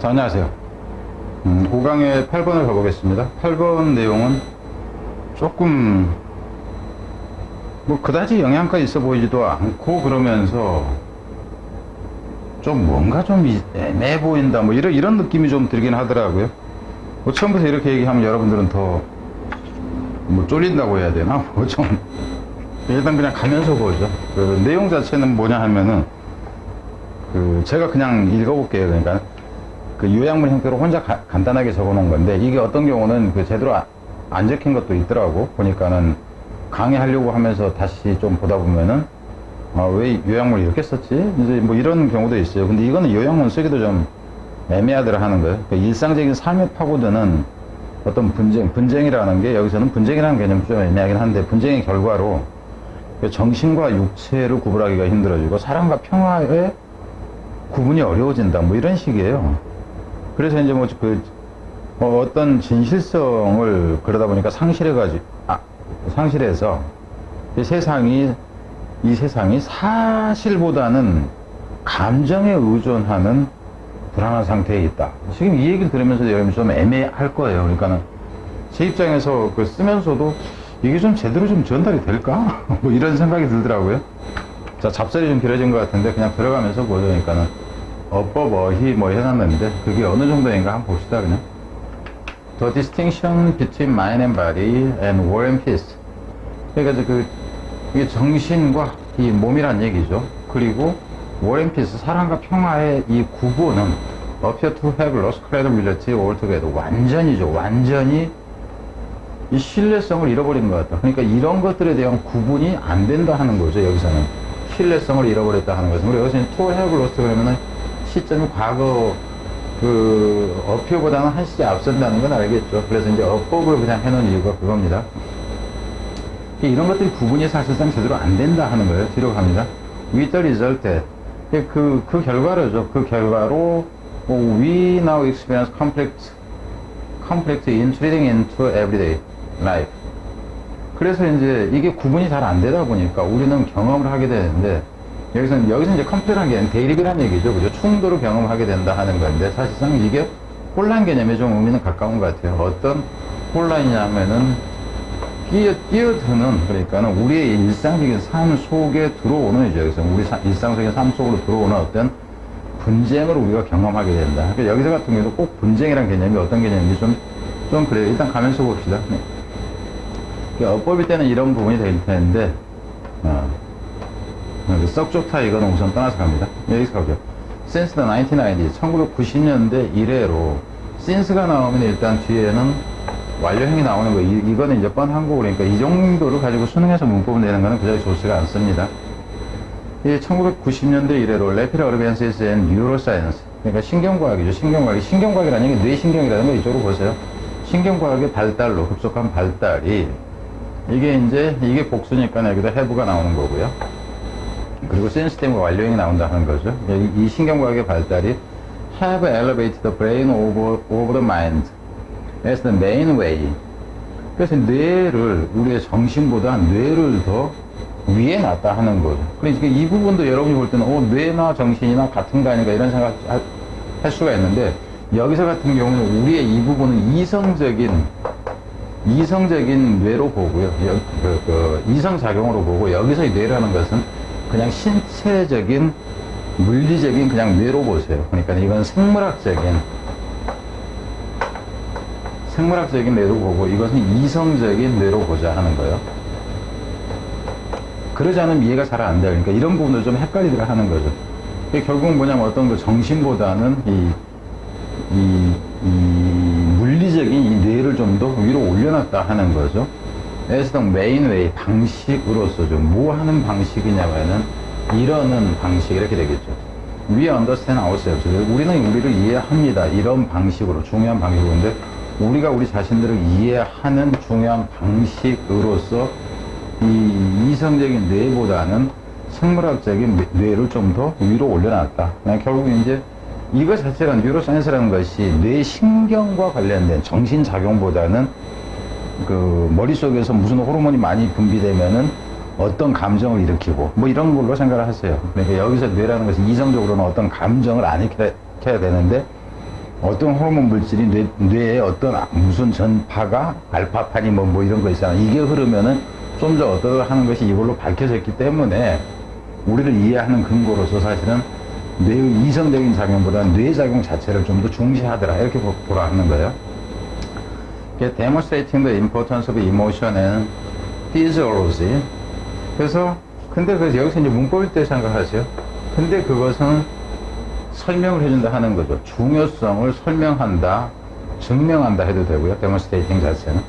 자, 안녕하세요. 5강의 8번을 가보겠습니다. 8번 내용은 조금 뭐 그다지 영향가 있어 보이지도 않고 그러면서 좀 뭔가 좀 애매해 보인다 뭐 이런 느낌이 좀 들긴 하더라고요. 뭐 처음부터 이렇게 얘기하면 여러분들은 더 뭐 쫄린다고 해야 되나? 뭐 좀 일단 그냥 가면서 보죠. 그 내용 자체는 뭐냐 하면은 제가 그냥 읽어볼게요. 그러니까 그 요약문 형태로 혼자 간단하게 적어 놓은 건데, 이게 어떤 경우는 제대로 안 적힌 것도 있더라고. 보니까는 강의하려고 하면서 다시 좀 보다 보면은 왜 요약문을 이렇게 썼지? 이제 뭐 이런 경우도 있어요. 근데 이거는 요약문 쓰기도 좀 애매하더라 하는 거예요. 그러니까 일상적인 삶에 파고드는 어떤 분쟁이라는 게, 여기서는 분쟁이라는 개념이 좀 애매하긴 한데, 분쟁의 결과로 정신과 육체를 구분하기가 힘들어지고 사랑과 평화의 구분이 어려워진다, 뭐 이런 식이에요. 그래서 이제 어떤 진실성을 그러다 보니까 상실해서 이 세상이 사실보다는 감정에 의존하는 불안한 상태에 있다. 지금 이 얘기를 들으면서 여러분이 좀 애매할 거예요. 그러니까는 제 입장에서 쓰면서도 이게 좀 제대로 좀 전달이 될까? 뭐 이런 생각이 들더라고요. 자, 잡설이 좀 길어진 것 같은데 그냥 들어가면서 보죠. 그러니까는 어법, 어휘 뭐 해놨는데 그게 어느 정도인가 한번 봅시다. 그냥 The distinction between mind and body and war and peace. 그러니까 이게 정신과 이 몸이란 얘기죠. 그리고 war and peace, 사랑과 평화의 이 구분은 appear to have lost credibility altogether. 완전히 이 신뢰성을 잃어버린 것 같다. 그러니까 이런 것들에 대한 구분이 안 된다 하는 거죠. 여기서는 신뢰성을 잃어버렸다 하는 것은. 우리 여기서는 to have lost 그러면은 시점이 과거 어표보다는 한 시제 앞선다는 건 알겠죠. 그래서 이제 어법을 그냥 해놓은 이유가 그겁니다. 이런 것들이 구분이 사실상 제대로 안 된다 하는 거예요. 뒤로 갑니다. With the result, 그 결과로죠. 그 결과로 we now experience conflict intruding into everyday life. 그래서 이제 이게 구분이 잘 안 되다 보니까 우리는 경험을 하게 되는데, 여기서 이제 컴플렉트라는 게 대립이라는 얘기죠. 그죠? 충돌을 경험하게 된다 하는 건데, 사실상 이게 혼란 개념에 좀 의미는 가까운 것 같아요. 어떤 혼란이냐면은, 뛰어드는, 그러니까는 우리의 일상적인 삶 속에 들어오는, 여기서 우리 일상적인 삶 속으로 들어오는 어떤 분쟁을 우리가 경험하게 된다. 그러니까 여기서 같은 경우도 꼭 분쟁이라는 개념이 어떤 개념인지 좀 그래요. 일단 가면서 봅시다. 어법일 때는 이런 부분이 될 텐데, 썩 좋다 이거는 우선 떠나서 갑니다. 여기서 가죠. Since the 1990s, 1990년대 이래로 since가 나오면 일단 뒤에는 완료형이 나오는 거, 이거는 이제 뻔한 거고, 그러니까 이 정도를 가지고 수능에서 문법을 내는 거는 그다지 좋지가 않습니다. 이 1990년대 이래로 Rapid Advances in Neuroscience, 그러니까 신경과학이죠. 신경과학이라는 게 뇌신경이라는 거 이쪽으로 보세요. 신경과학의 발달로, 급속한 발달이, 이게 복수니까 여기다 have가 나오는 거고요. 그리고 sense 때문에 완료형이 나온다는 거죠. 이 신경과학의 발달이 have elevated the brain over the mind as the main way. 그래서 우리의 정신보다 뇌를 더 위에 놨다 하는 거죠. 그러니까 이 부분도 여러분이 볼 때는 뇌나 정신이나 같은 거 아닌가 이런 생각 할 수가 있는데, 여기서 같은 경우는 우리의 이 부분은 이성적인 뇌로 보고요. 이성작용으로 보고, 여기서 이 뇌라는 것은 그냥 신체적인, 물리적인 그냥 뇌로 보세요. 그러니까 이건 생물학적인 뇌로 보고, 이것은 이성적인 뇌로 보자 하는 거예요. 그러지 않으면 이해가 잘 안 돼요. 그러니까 이런 부분도 좀 헷갈리더라 하는 거죠. 결국은 뭐냐면 어떤 정신보다는 이 물리적인 이 뇌를 좀 더 위로 올려놨다 하는 거죠. as the main way, 방식으로서 뭐 하는 방식이냐면은 이러는 방식, 이렇게 되겠죠. We understand ourselves. 우리는 우리를 이해합니다. 이런 방식으로, 중요한 방식으로. 근데 우리가 우리 자신들을 이해하는 중요한 방식으로서 이 이성적인 뇌보다는 생물학적인 뇌를 좀 더 위로 올려놨다. 결국 이제 이거 자체가 뉴로사이언스라는 것이 뇌신경과 관련된 정신작용보다는 머릿속에서 무슨 호르몬이 많이 분비되면은 어떤 감정을 일으키고 뭐 이런 걸로 생각을 하세요. 그러니까 여기서 뇌라는 것이 이성적으로는 어떤 감정을 안 일으켜야 되는데 어떤 호르몬 물질이 뇌에 어떤 무슨 전파가 알파판이 뭐 이런 거 있잖아. 이게 흐르면은 좀 더 어떠 하는 것이 이걸로 밝혀졌기 때문에 우리를 이해하는 근거로서 사실은 뇌의 이성적인 작용보다 뇌 작용 자체를 좀 더 중시하더라. 이렇게 보라 하는 거예요. Demonstrating the importance of emotion and physiology. 그래서 근데 여기서 이제 문법일 때 생각하세요. 근데 그것은 설명을 해준다 하는 거죠. 중요성을 설명한다, 증명한다 해도 되고요. demonstrating 자체는.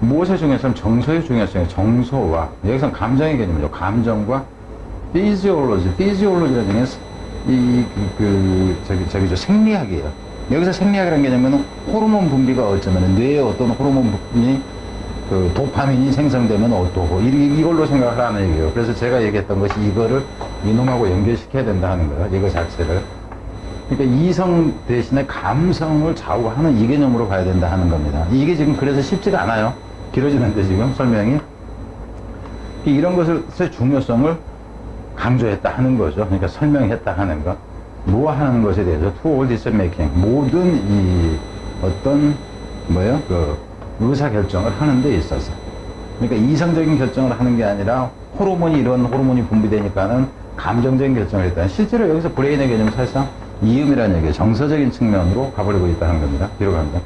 무엇의 중요성? 정서의 중요성이에요. 정서와, 여기서는 감정의 개념이죠. 감정과 physiology라는 게 저기죠. 생리학이에요. 여기서 생리학이라는 개념은 호르몬 분비가 어쩌면 뇌에 어떤 호르몬이 그 도파민이 생성되면 어떠고 이걸로 생각을 하는 얘기예요. 그래서 제가 얘기했던 것이 이거를 이놈하고 연결시켜야 된다 하는 거예요. 이거 자체를. 그러니까 이성 대신에 감성을 좌우하는 이 개념으로 가야 된다 하는 겁니다. 이게 지금 그래서 쉽지가 않아요. 길어지는데 지금 설명이. 이런 것의 중요성을 강조했다 하는 거죠. 그러니까 설명했다 하는 것. 뭐 하는 것에 대해서 to all decision making. 모든 이 어떤 의사 결정을 하는 데 있어서. 그러니까 이성적인 결정을 하는 게 아니라 이런 호르몬이 분비되니까는 감정적인 결정을 했다. 실제로 여기서 브레인의 개념은 사실상 이음이라는 얘기예요. 정서적인 측면으로 가버리고 있다는 겁니다. 뒤로 갑니다.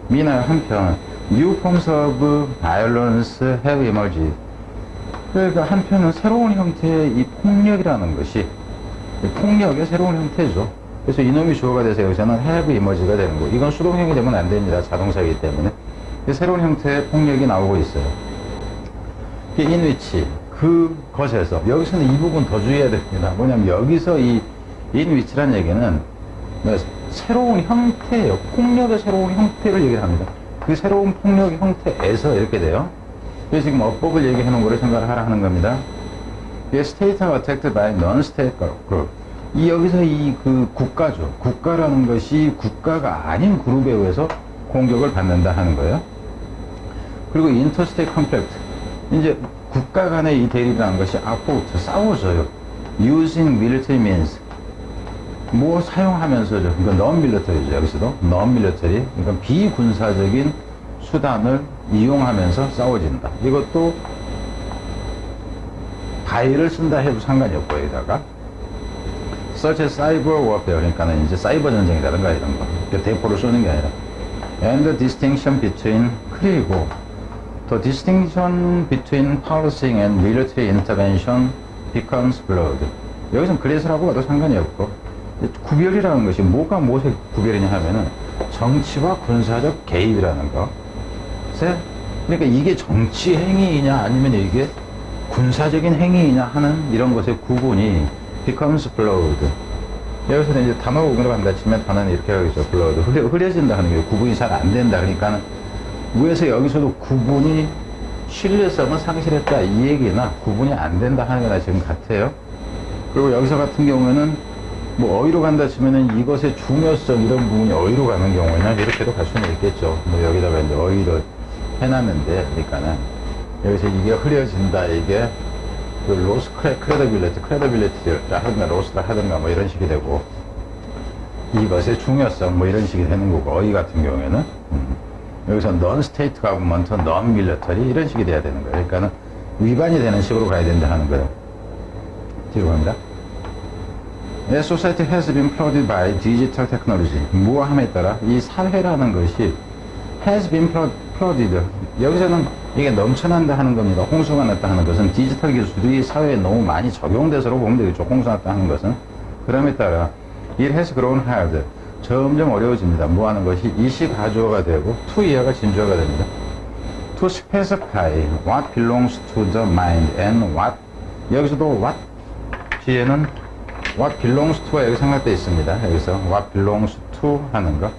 미나 한편 new forms of violence have emerged. 그러니까 한편은 새로운 형태의 이 폭력이라는 것이 폭력의 새로운 형태죠. 그래서 이놈이 주어가 돼서 여기서는 have emerge가 되는 거. 이건 수동형이 되면 안 됩니다. 자동사이기 때문에. 새로운 형태의 폭력이 나오고 있어요. in which 그것에서 여기서는 이 부분 더 주의해야 됩니다. 뭐냐면 여기서 이 in which라는 얘기는 새로운 형태예요. 폭력의 새로운 형태를 얘기를 합니다. 그 새로운 폭력의 형태에서 이렇게 돼요. 그래서 지금 어법을 얘기해 놓은 거를 생각을 하라 하는 겁니다. state attacked by non-state group. 여기서 그 국가죠. 국가라는 것이 국가가 아닌 그룹에 의해서 공격을 받는다 하는 거예요. 그리고 interstate conflict. 이제 국가 간의 이 대립이라는 것이 앞으로 싸워져요. using military means. 뭐 사용하면서죠. 그러니까 non-military죠. 여기서도 non-military. 그러니까 비군사적인 수단을 이용하면서 싸워진다. 이것도 바위를 쓴다 해도 상관이 없고 여기다가 such as cyber warfare. 그러니까는 이제 사이버 전쟁이라든가 이런 거. 그러니까 대포를 쏘는 게 아니라 and the distinction between 그리고 the distinction between policing and military intervention becomes blurred. 여기서는 그래서라고 봐도 상관이 없고 구별이라는 것이 뭐가 무엇의 구별이냐 하면은 정치와 군사적 개입이라는 거. 그러니까 이게 정치 행위이냐 아니면 이게 군사적인 행위이냐 하는 이런 것의 구분이 becomes blurred. 여기서는 이제 단어가 구분을 한다 치면 단어는 이렇게 하겠죠. blurred. 흐려진다 하는 게 구분이 잘 안 된다. 그러니까는 위에서 여기서도 구분이 신뢰성을 상실했다 이 얘기나 구분이 안 된다 하는 거나 지금 같아요. 그리고 여기서 같은 경우에는 뭐 어휘로 간다 치면은 이것의 중요성 이런 부분이 어휘로 가는 경우에는 이렇게도 갈 수는 있겠죠. 뭐 여기다가 이제 어휘를 해놨는데, 그러니까는 여기서 이게 흐려진다, 이게 그 로스 크레더빌리티를 하든가 로스를 하든가 뭐 이런 식이 되고 이것의 중요성 뭐 이런 식이 되는 거고 어휘 같은 경우에는 여기서 non-state government, non-military 이런 식이 돼야 되는 거예요. 그러니까는 위반이 되는 식으로 가야 된다 하는 거예요. 뒤로 갑니다. A society has been flooded by digital technology. 무함에 따라 이 사회라는 것이 has been flooded. 여기서는 이게 넘쳐난다 하는 겁니다. 홍수가 났다 하는 것은 디지털 기술이 사회에 너무 많이 적용돼서로 보면 되겠죠. 홍수가 났다 하는 것은. 그럼에 따라 it has grown hard. 점점 어려워집니다. 뭐 하는 것이 이시 가주어가 되고 to 이하가 진주어가 됩니다. To specify what belongs to the mind and what. 여기서도 what 뒤에는 what belongs to가 여기 생각돼 있습니다. 여기서 what belongs to 하는 거.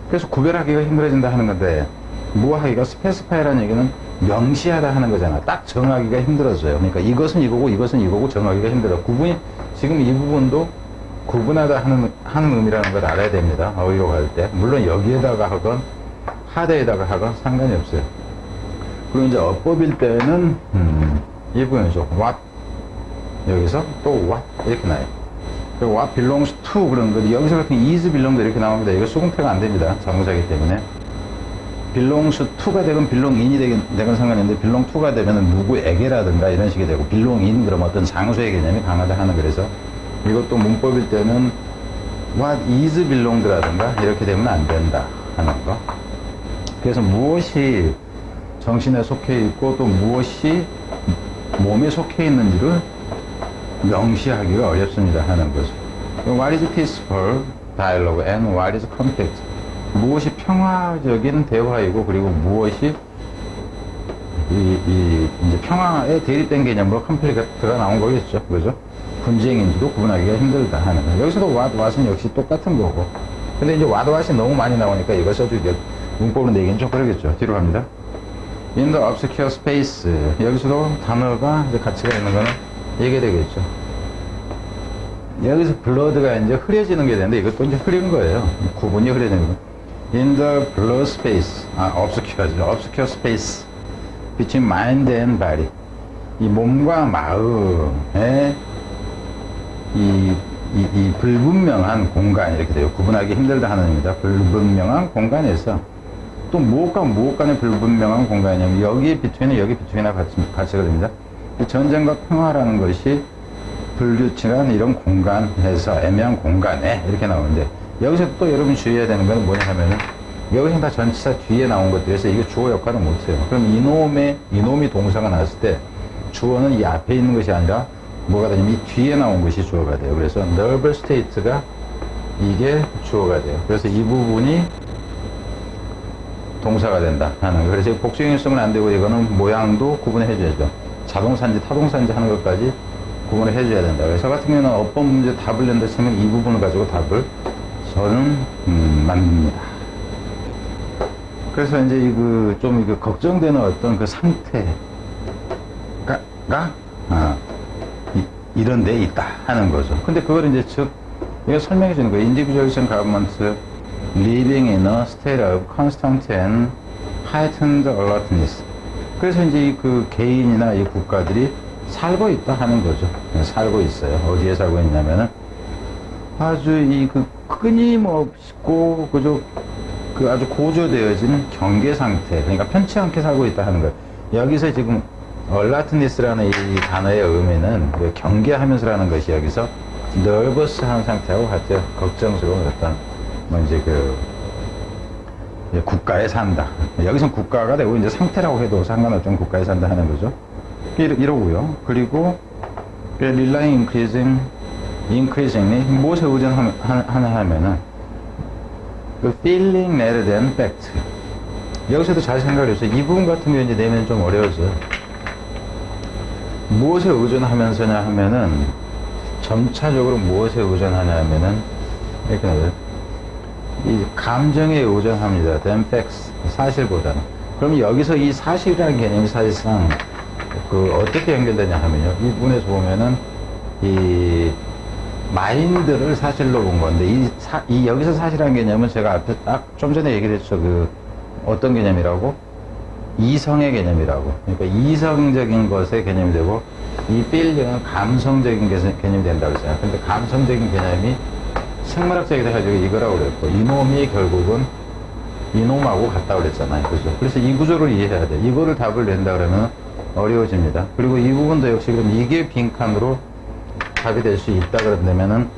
그래서 구별하기가 힘들어진다 하는 건데 뭐 하기가 specify라는 얘기는 명시하다 하는 거잖아. 딱 정하기가 힘들어져요. 그러니까 이것은 이거고 이것은 이거고 정하기가 힘들어. 구분이 지금 이 부분도 구분하다 하는 의미라는 걸 알아야 됩니다. 어휘로 갈 때. 물론 여기에다가 하건 하대에다가 하건 상관이 없어요. 그리고 이제 어법일 때는 이 부분이죠. what 여기서 또 what 이렇게 나요. 그리고 what belongs to 그런 거 여기서 같은 is belong도 이렇게 나옵니다. 이거 수동태가 안 됩니다. 자동사이기 때문에 belongs to가 되건 belong in이 되건 상관없는데 belong to가 되면 누구에게라든가 이런 식이 되고 belong in 그러면 어떤 장소의 개념이 강하다 하는 그래서 이것도 문법일 때는 what is belonged라든가 이렇게 되면 안 된다 하는 거. 그래서 무엇이 정신에 속해 있고 또 무엇이 몸에 속해 있는지를 명시하기가 어렵습니다 하는 거죠. What is peaceful dialogue and what is conflict? 무엇이 평화적인 대화이고 그리고 무엇이 이제 평화에 대립된 개념으로 conflict가 나온 거겠죠, 그죠? 분쟁인지도 구분하기가 힘들다 하는 거. 여기서도 what은 역시 똑같은 거고. 근데 이제 what이 너무 많이 나오니까 이걸 써주기가 문법으로 내기는 좀 그러겠죠. 뒤로 갑니다. In the obscure space. 여기서도 단어가 이제 가치가 있는 거는 이게 되겠죠. 여기서 blood가 이제 흐려지는 게 되는데 이것도 이제 흐린 거예요. 구분이 흐려지는 거. In the blood space. obscure죠. obscure space. between mind and body. 이 몸과 마음의 이 불분명한 공간 이렇게 돼요. 구분하기 힘들다 하는 의미입니다. 불분명한 공간에서 또 무엇과 무엇 간의 불분명한 공간이냐면 여기 비트윈은 여기 비트윈이나 같이가 됩니다. 전쟁과 평화라는 것이 불규칙한 이런 공간에서 애매한 공간에 이렇게 나오는데 여기서 또 여러분 주의해야 되는 건 뭐냐 하면은 여기서 다 전치사 뒤에 나온 것들에서 이게 주어 역할을 못해요. 그럼 이놈이 동사가 나왔을 때 주어는 이 앞에 있는 것이 아니라 뭐가 되냐면 이 뒤에 나온 것이 주어가 돼요. 그래서 nervous state가 이게 주어가 돼요. 그래서 이 부분이 동사가 된다 하는 거. 그래서 복수형이 쓰면 안 되고 이거는 모양도 구분해 줘야죠. 자동사인지 타동사인지 하는 것까지 구분을 해줘야 된다. 그래서 저 같은 경우는 어법 문제 답을 낸다 치면 이 부분을 가지고 답을 저는 만듭니다. 그래서 이제 좀 걱정되는 어떤 그 상태가 이런 데 있다 하는 거죠. 근데 그걸 이제 즉 이거 설명해 주는 거예요. Individuals and governments living in a state of constant and heightened alertness. 그래서 이제 그 개인이나 이 국가들이 살고 있다 하는 거죠. 살고 있어요. 어디에 살고 있냐면은 아주 끊임없고 그 아주 고조되어진 경계 상태, 그러니까 편치 않게 살고 있다 하는 거예요. 여기서 지금 alertness라는 이 단어의 의미는 경계하면서라는 것이 여기서 nervous한 상태하고 같아요. 걱정스러운 어떤 국가에 산다. 여기선 국가가 되고 이제 상태라고 해도 상관없죠. 국가에 산다 하는 거죠. 이러고요. 그리고 relying increasingly 무엇에 의존하냐 하면은 그 feeling rather than fact. 여기서도 잘 생각을 해보세요. 이 부분 같은 경우에 이제 내면 좀 어려워져요. 무엇에 의존하면서냐 하면은 점차적으로 무엇에 의존하냐 하면은 이렇게 나와요. 이 감정에 의존합니다. than facts. 사실보다는. 그럼 여기서 이 사실이라는 개념이 사실상 어떻게 연결되냐 하면요. 이 부분에서 보면은 이 마인드를 사실로 본 건데 여기서 사실이라는 개념은 제가 앞에 딱 좀 전에 얘기를 했죠. 어떤 개념이라고? 이성의 개념이라고. 그러니까 이성적인 것의 개념이 되고 이 feeling은 감성적인 개념이 된다고 했잖아요. 근데 감성적인 개념이 생물학적이다 가지고 이거라고 그랬고 이놈이 결국은 이놈하고 같다고 그랬잖아요. 그죠? 그래서 이 구조를 이해해야 돼. 이거를 답을 낸다 그러면 어려워집니다. 그리고 이 부분도 역시 그럼 이게 빈칸으로 답이 될 수 있다 그런다면은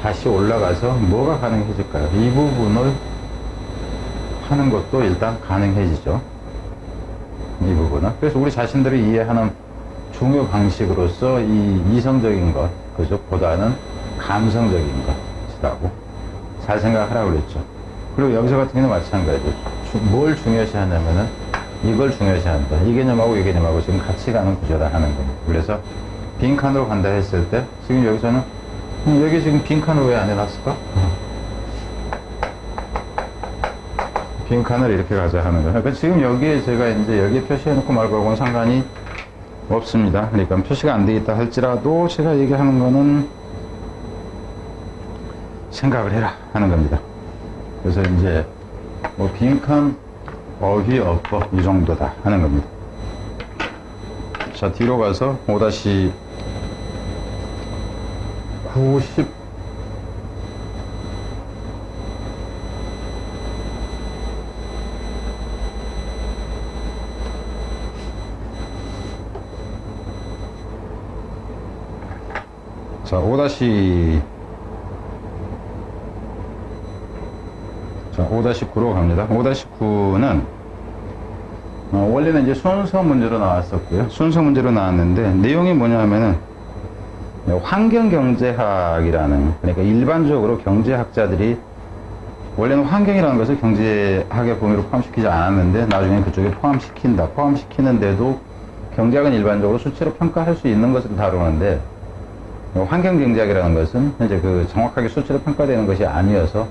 다시 올라가서 뭐가 가능해질까요? 이 부분을 하는 것도 일단 가능해지죠. 이 부분은. 그래서 우리 자신들을 이해하는 중요 방식으로서 이 이성적인 것, 그죠? 보다는 감성적인 것이라고 잘 생각하라고 그랬죠. 그리고 여기서 같은 경우는 마찬가지죠. 뭘 중요시 하냐면은 이걸 중요시 한다. 이 개념하고 이 개념하고 지금 같이 가는 구조다 하는 겁니다. 그래서 빈칸으로 간다 했을 때 지금 여기서는 여기 지금 빈칸을 왜 안 해놨을까? 빈칸을 이렇게 가자 하는 거예요. 그러니까 지금 여기에 제가 이제 여기에 표시해놓고 말 거하고는 상관이 없습니다. 그러니까 표시가 안 되겠다 할지라도 제가 얘기하는 거는 생각을 해라 하는 겁니다. 그래서 이제 빈칸 어휘 어법 이 정도다 하는 겁니다. 자, 뒤로 가서 5-90 자, 5-9로 갑니다. 5-9는 원래는 이제 순서 문제로 나왔었고요. 순서 문제로 나왔는데 내용이 뭐냐면은 환경경제학이라는, 그러니까 일반적으로 경제학자들이 원래는 환경이라는 것을 경제학의 범위로 포함시키지 않았는데 나중에 그쪽에 포함시킨다. 포함시키는데도 경제학은 일반적으로 수치로 평가할 수 있는 것을 다루는데 환경경제학이라는 것은 현재 그 정확하게 수치로 평가되는 것이 아니어서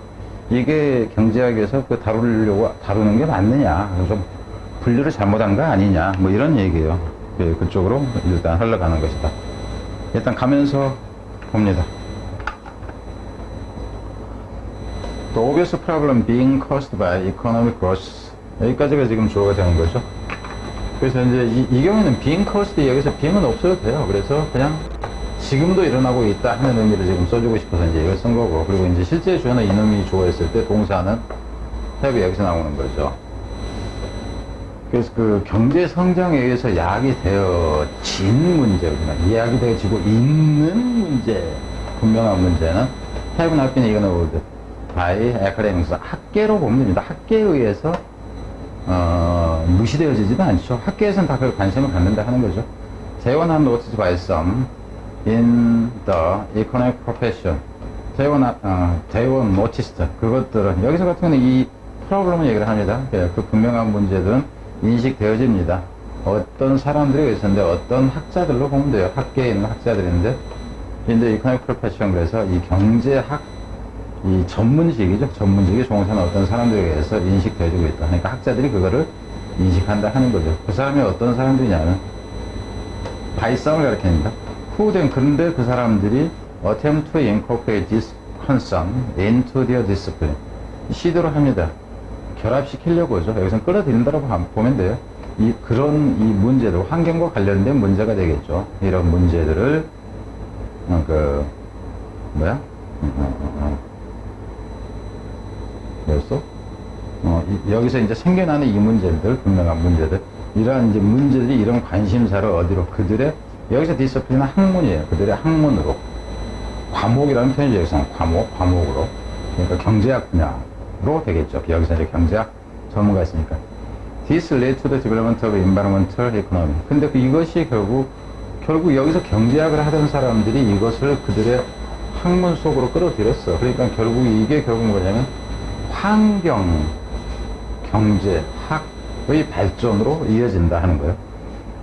이게 경제학에서 그 다루는 게 맞느냐, 좀 분류를 잘못한 거 아니냐, 뭐 이런 얘기예요. 예, 그쪽으로 일단 흘러가는 것이다. 일단 가면서 봅니다. The obvious problem being caused by economic growth. 여기까지가 지금 주어가 되는 거죠. 그래서 이제 이 경우에는 being caused, 여기서 being은 없어도 돼요. 그래서 그냥 지금도 일어나고 있다 하는 의미를 지금 써주고 싶어서 이제 이걸 쓴 거고, 그리고 이제 실제 주어는 이놈이 주어였을 때 동사는 have 여기서 나오는 거죠. 그래서 그 경제 성장에 의해서 야기 되어진 문제, 이야기 되어지고 있는 문제, 분명한 문제는 have not been ignored by academics. 학계로 보면 됩니다. 학계에 의해서 무시되어지지는 않죠. 학계에서는 다 그 관심을 갖는다 하는 거죠. They were not noticed by some in the economic profession. They were noticed. 그것들은 여기서 같은 경우는 이 프로블럼을 얘기를 합니다. 그 분명한 문제들은 인식되어집니다. 어떤 사람들이 있었는데 어떤 학자들로 보면 돼요. 학계에 있는 학자들인데, 근데 economic profession, 그래서 이 경제학 이 전문직이죠. 전문직이 종사하는 어떤 사람들에 의해서 인식되어지고 있다. 그러니까 학자들이 그거를 인식한다 하는 거죠. 그 사람이 어떤 사람들이냐면 바이썸을 가리킵니다. 후된, 그런데 그 사람들이 attempt to incorporate this concern into their discipline. 시도를 합니다. 결합시키려고죠. 여기서는 끌어들인다고 보면 돼요. 그런 이 문제들, 환경과 관련된 문제가 되겠죠. 이런 문제들을 여기서 이제 생겨나는 이 문제들, 분명한 문제들, 이러한 이제 문제들이 이런 관심사를 어디로, 그들의, 여기서 디스플린은 학문이에요. 그들의 학문으로, 과목이라는 표현이죠. 여기서는 과목으로, 그러니까 경제학 분야로 되겠죠. 여기서 이제 경제학 전문가 있으니까. This led to the development of environmental economy. 근데 이것이 결국 여기서 경제학을 하던 사람들이 이것을 그들의 학문 속으로 끌어들였어. 그러니까 이게 결국 뭐냐면 환경, 경제학의 발전으로 이어진다 하는 거예요.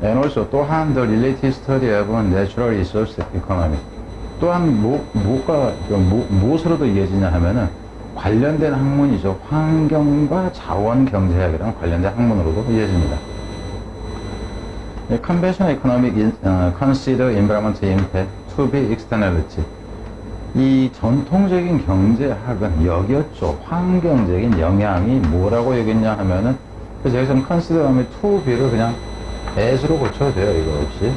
And also, 또한 the related study of natural resource economy. 또한 무엇으로도 이어지냐 하면은 관련된 학문이죠. 환경과 자원 경제학이랑 관련된 학문으로도 이어집니다. Conventional economic consider environmental impact to be externality. 이 전통적인 경제학은 여겼죠. 환경적인 영향이 뭐라고 여겼냐 하면은, 그래서 여기서는 consider 하면 to be를 그냥 as로 고쳐도 돼요. 이거 없이.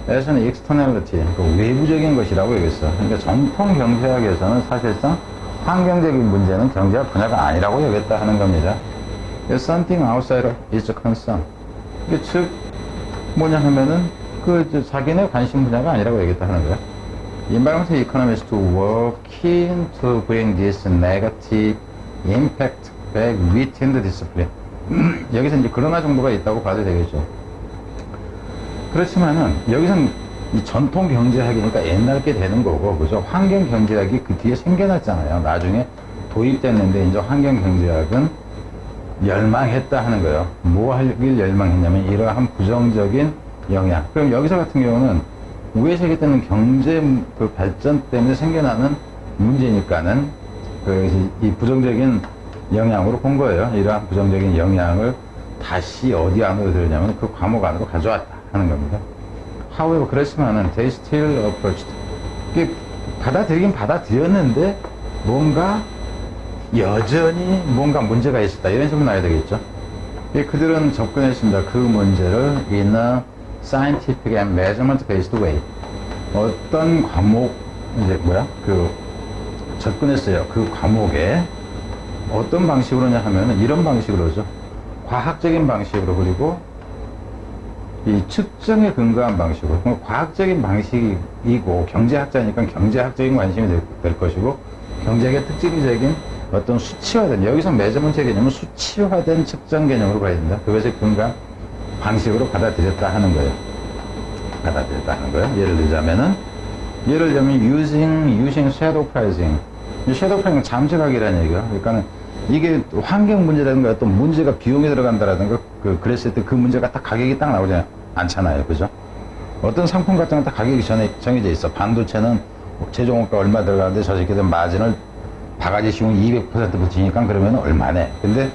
as는 externality, 그러니까 외부적인 것이라고 여겼어. 그러니까 전통 경제학에서는 사실상 환경적인 문제는 경제학 분야가 아니라고 여겼다 하는 겁니다. Something outside is a concern. 즉 뭐냐 하면은 자기네 관심 분야가 아니라고 여겼다 하는 거야. Environmental economists to work in to bring this negative impact back within the discipline. 여기서 이제 그러나 정도가 있다고 봐도 되겠죠. 그렇지만은 여기서는 이 전통 경제학이니까 옛날 게 되는 거고, 그죠? 환경 경제학이 그 뒤에 생겨났잖아요. 나중에 도입됐는데 이제 환경 경제학은 멸망했다 하는 거예요. 뭐 하길 멸망했냐면 이러한 부정적인 영향. 그럼 여기서 같은 경우는 우회 세계 때는 경제 그 발전 때문에 생겨나는 문제니까는 이 부정적인 영향으로 본 거예요. 이러한 부정적인 영향을 다시 어디 안으로 들었냐면 그 과목 안으로 가져왔다 하는 겁니다. However, 그렇지만은 they still approached. 받아들이긴 받아들였는데 뭔가 여전히 뭔가 문제가 있었다, 이런 식으로 나야 되겠죠. 그들은 접근했습니다. 그 문제를 in a scientific and measurement based way. 어떤 과목, 접근했어요. 그 과목에 어떤 방식으로냐 하면은 이런 방식으로죠. 과학적인 방식으로, 그리고 이 측정에 근거한 방식으로, 과학적인 방식이고, 경제학자니까 경제학적인 관심이 될 것이고, 경제학의 특징적인 어떤 수치화된, 여기서 매저먼트의 개념은 수치화된 측정 개념으로 봐야 된다. 그것에 근거한 방식으로 받아들였다 하는 거예요. 받아들였다 하는 거예요. 예를 들자면 using shadow pricing. 이 shadow pricing 잠재가격이라는 얘기야. 그러니까 이게 환경 문제라든가 어떤 문제가 비용이 들어간다라든가 그랬을 때 그 문제가 딱 가격이 딱 나오지 않잖아요. 그죠? 어떤 상품 같은 건 딱 가격이 정해져 있어. 반도체는 제조원가 얼마 들어가는데 저 새끼들 마진을 바가지 씌우면 200% 붙이니까 그러면 얼마네. 근데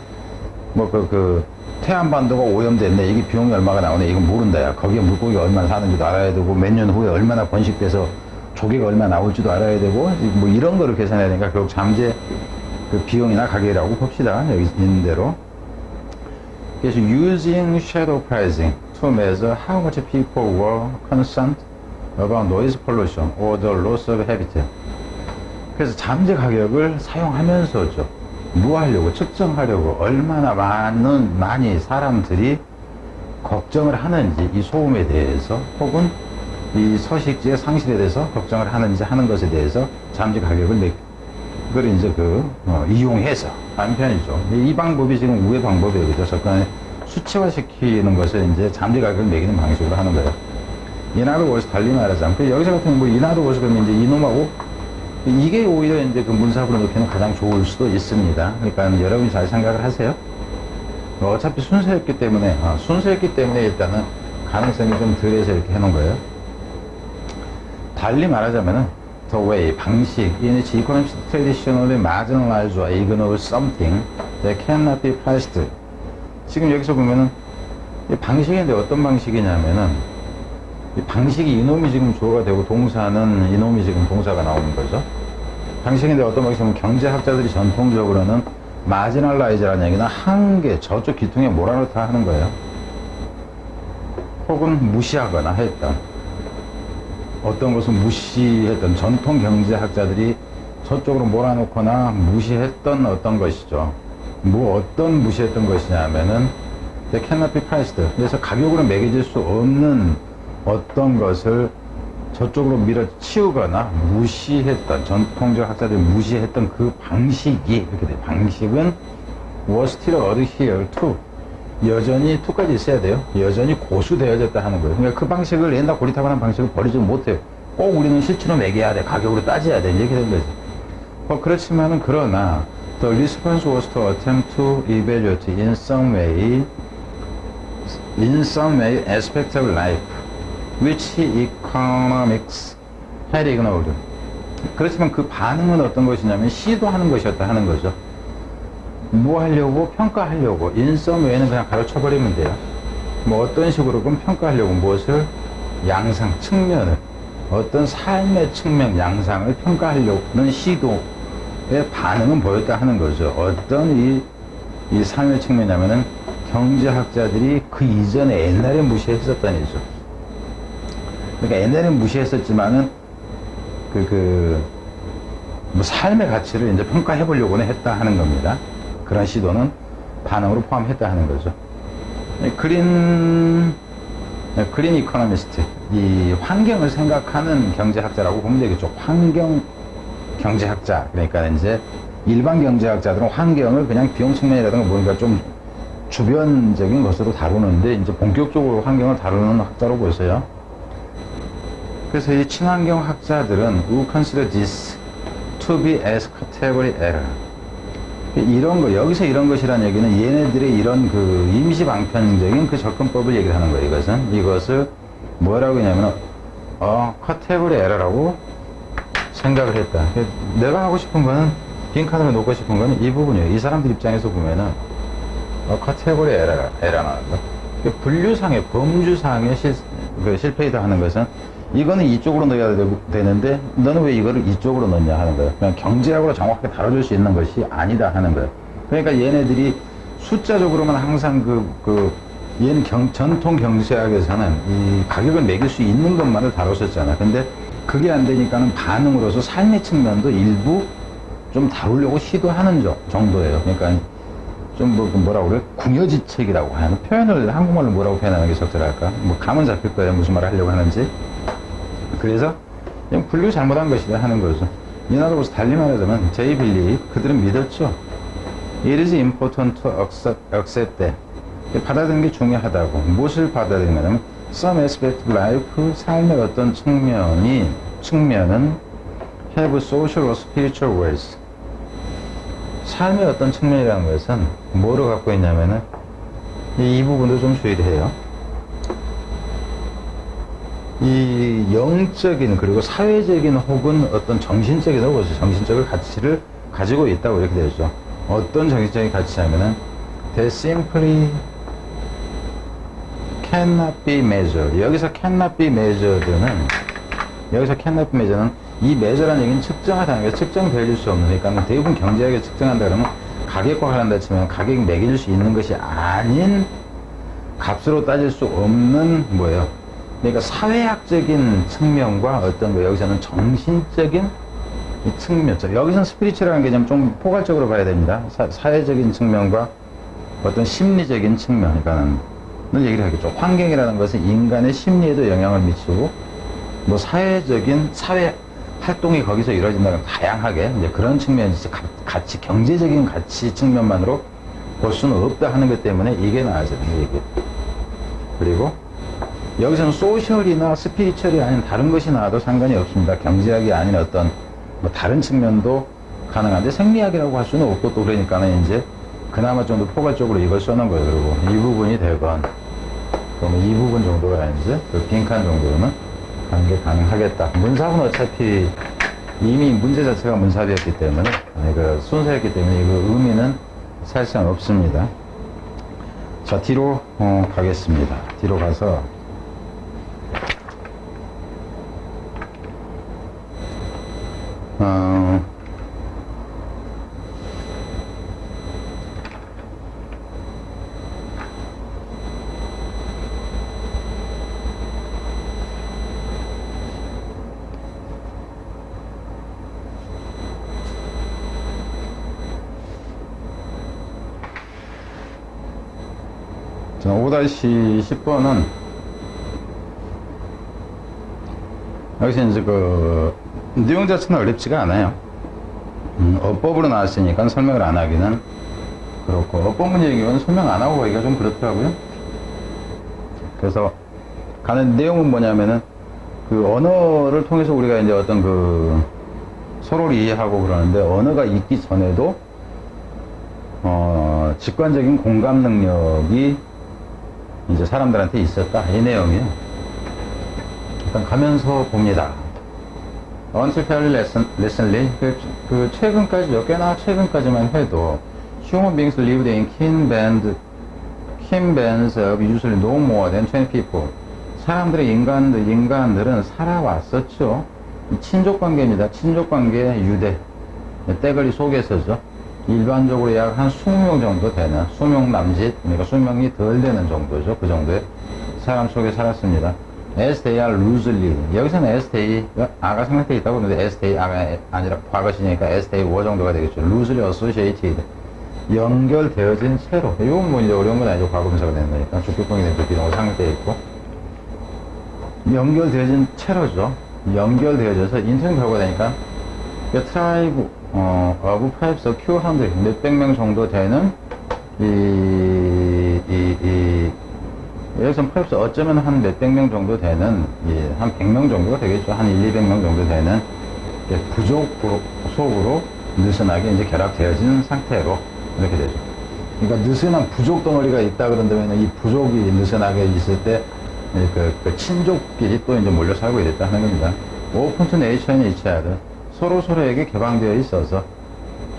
태안반도가 오염됐네. 이게 비용이 얼마가 나오네. 이건 모른다. 야. 거기에 물고기 얼마나 사는지도 알아야 되고, 몇 년 후에 얼마나 번식돼서 조개가 얼마나 나올지도 알아야 되고, 뭐 이런 거를 계산해야 되니까 결국 잠재 비용이나 가격이라고 봅시다. 여기 있는 대로. 그래서 using shadow pricing to measure how much people were concerned about noise pollution or the loss of habitat. 그래서 잠재 가격을 사용하면서죠. 뭐 하려고? 측정하려고 얼마나 많이 사람들이 걱정을 하는지, 이 소음에 대해서 혹은 이 서식지의 상실에 대해서 걱정을 하는지 하는 것에 대해서 잠재 가격을 그걸 이제 이용해서 하는 편이죠. 이 방법이 지금 우회 방법이거든요. 접근에 수치화시키는 것을 이제 잠재 가격을 매기는 방식으로 하는 거예요. 인하드 월스 달리 말하자면, 여기서 같은 뭐 인하드 월스 그러면 이제 이놈하고 이게 오히려 이제 그 문사부로 놓기는 가장 좋을 수도 있습니다. 그러니까 여러분이 잘 생각을 하세요. 어차피 순서였기 때문에, 일단은 가능성이 좀 덜해서 이렇게 해놓은 거예요. 달리 말하자면은, the way, 방식, in which economics traditionally marginalize or ignore something that cannot be priced. 지금 여기서 보면은, 이 방식인데 어떤 방식이냐면은, 이 방식이 이놈이 지금 주어가 되고 동사는 이놈이 지금 동사가 나오는 거죠. 방식인데 어떤 방식이냐면 경제학자들이 전통적으로는 마지널라이즈라는 얘기는 한계, 저쪽 기퉁에 몰아넣다 하는 거예요. 혹은 무시하거나 했던, 어떤 것을 무시했던, 전통 경제학자들이 저쪽으로 몰아놓거나 무시했던 어떤 것이죠. 어떤 무시했던 것이냐면은 they cannot be priced. 그래서 가격으로 매겨질 수 없는 어떤 것을 저쪽으로 밀어치우거나 무시했던, 전통적 학자들이 무시했던 그 방식이 이렇게 돼. 방식은 was still adhere to, 여전히 to까지 있어야 돼요. 여전히 고수되어졌다 하는 거예요. 그러니까 그 방식을 옛날 고리타분한 방식을 버리지 못해요. 꼭 우리는 실체로 매겨야 돼, 가격으로 따져야 돼, 이렇게 된 거죠. 그렇지만은 그러나 the response was to attempt to evaluate in some way aspect of life which economics had ignored. 그렇지만 그 반응은 어떤 것이냐면 시도하는 것이었다 하는 거죠. 뭐 하려고? 평가하려고. in some way는 그냥 가로쳐버리면 돼요. 어떤 식으로건 평가하려고 무엇을? 양상, 측면을. 어떤 삶의 측면, 양상을 평가하려는 시도의 반응은 보였다 하는 거죠. 어떤 이 삶의 측면이냐면은 경제학자들이 그 이전에 옛날에 무시했었던 일이죠. 그러니까 옛날에는 무시했었지만은 삶의 가치를 이제 평가해 보려고는 했다 하는 겁니다. 그런 시도는 반응으로 포함했다 하는 거죠. 그린 이코노미스트, 이 환경을 생각하는 경제학자라고 보면 되겠죠. 환경 경제학자. 그러니까 이제 일반 경제학자들은 환경을 그냥 비용 측면이라든가 뭔가 좀 주변적인 것으로 다루는데, 이제 본격적으로 환경을 다루는 학자로 보세요. 그래서 이 친환경 학자들은 who consider this to be as category error. 이런 거, 여기서 이런 것이라는 얘기는 얘네들의 이런 임시 방편적인 접근법을 얘기를 하는 거예요. 이것을 뭐라고 하냐면, category error라고 생각을 했다. 내가 하고 싶은 거는, 빈칸으로 놓고 싶은 거는 이 부분이에요. 이 사람들 입장에서 보면은, category error라는 거. 분류상의, 범주상의 실패이다 하는 것은, 이거는 이쪽으로 넣어야 되는데 너는 왜 이거를 이쪽으로 넣냐 하는 거예요. 그냥 경제학으로 정확하게 다뤄줄 수 있는 것이 아니다 하는 거예요. 그러니까 얘네들이 숫자적으로만 항상 얘는 전통 경제학에서는 이 가격을 매길 수 있는 것만을 다뤘었잖아. 근데 그게 안 되니까는 반응으로서 삶의 측면도 일부 좀 다루려고 시도하는 정도예요. 그러니까 좀 뭐라고 그래? 궁여지책이라고 하는 표현을 한국말로 뭐라고 표현하는 게 적절할까? 뭐 감은 잡힐 거예요. 무슨 말을 하려고 하는지. 그래서 그냥 분류 잘못한 것이다 하는 거죠. 이나로서 달리 말하자면 they believe, 그들은 믿었죠. It is important to accept that. 받아들이는 게 중요하다고. 무엇을 받아들이냐면 some aspect of life, 삶의 어떤 측면은 have social or spiritual ways. 삶의 어떤 측면이라는 것은 뭐를 갖고 있냐면은 이 부분도 좀 주의를 해요. 이 영적인 그리고 사회적인 혹은 어떤 정신적인 정신적인 가치를 가지고 있다고 이렇게 되죠. 어떤 정신적인 가치냐면은 they simply cannot be measured. 여기서 cannot be measured는 이 measure라는 얘기는 측정하다는 게 측정될 수 없는, 그러니까 대부분 경제학에 측정한다 그러면 가격과 관련다 치면 가격이 매길 수 있는 것이 아닌 값으로 따질 수 없는 뭐예요. 그러니까 사회학적인 측면과 어떤 거, 여기서는 정신적인 이 측면적, 여기서는 스피리추얼이라는 개념 좀 포괄적으로 봐야 됩니다. 사회적인 측면과 어떤 심리적인 측면, 그러니까는 늘 얘기를 하겠죠. 환경이라는 것은 인간의 심리에도 영향을 미치고 뭐 사회 활동이 거기서 이루어진다는 다양하게 이제 그런 측면이 가치, 경제적인 가치 측면만으로 볼 수는 없다 하는 것 때문에 이게 나와져요. 이게. 그리고 여기서는 소셜이나 스피리추얼이 아닌 다른 것이 나와도 상관이 없습니다. 경제학이 아닌 어떤 뭐 다른 측면도 가능한데 생리학이라고 할 수는 없고, 또 그러니까는 이제 그나마 좀 더 포괄적으로 이걸 써놓은 거예요. 그리고 이 부분이 되건 그러면 이 부분 정도가 이제 그 빈칸 정도는 하는 게 가능하겠다. 문sab은 어차피 이미 문제 자체가 문sab이었기 때문에, 그 순서였기 때문에 그 의미는 사실상 없습니다. 자, 뒤로 가겠습니다. 뒤로 가서 자, 5-10번은 여기서 이제 그 내용 자체는 어렵지가 않아요. 어법으로 나왔으니까 설명을 안 하기는 그렇고, 어법 얘기는 설명 안 하고 가기가 좀 그렇더라고요. 그래서 가는 내용은 뭐냐면은 그 언어를 통해서 우리가 이제 어떤 그 서로를 이해하고 그러는데, 언어가 있기 전에도 직관적인 공감 능력이 이제 사람들한테 있었다, 이 내용이에요. 일단 가면서 봅니다. Until fairly recently, 그 최근까지, 꽤나 최근까지만 해도 human beings lived in kin bands of usually no more than 20 people. 인간들은 살아왔었죠. 친족관계입니다. 친족관계 유대. 떼거리 속에서죠. 일반적으로 약 한 20명 정도 되는, 20명 남짓, 그러니까 20명이 덜 되는 정도죠. 그 정도의 사람 속에 살았습니다. as they are loosely. 여기서는 as they, 아가 생략되어 있다고 그러는데 as they 아가 아니라 과거 시니까 as they were 정도가 되겠죠. loosely associated. 연결되어진 채로. 이건 뭐 이제 어려운 건 아니죠. 과거분사가 되는 거니까. 주격공이 된 이런 거 상대되어 있고. 연결되어진 채로죠. 연결되어져서 인터넷 결과가 되니까 트라이브 of perhaps a few hundred, 몇백 명 정도 되는 여기서 perhaps 어쩌면 한 몇백 명 정도 되는, 한 100명 정도가 되겠죠. 한 200명 정도 되는 부족 속으로 느슨하게 이제 결합되어진 상태로 이렇게 되죠. 그러니까 느슨한 부족 덩어리가 있다 그런다면 이 부족이 느슨하게 있을 때 그 친족끼리 또 이제 몰려 살고 이랬다 하는 겁니다. Open to nature and each other. 서로서로에게 개방되어 있어서,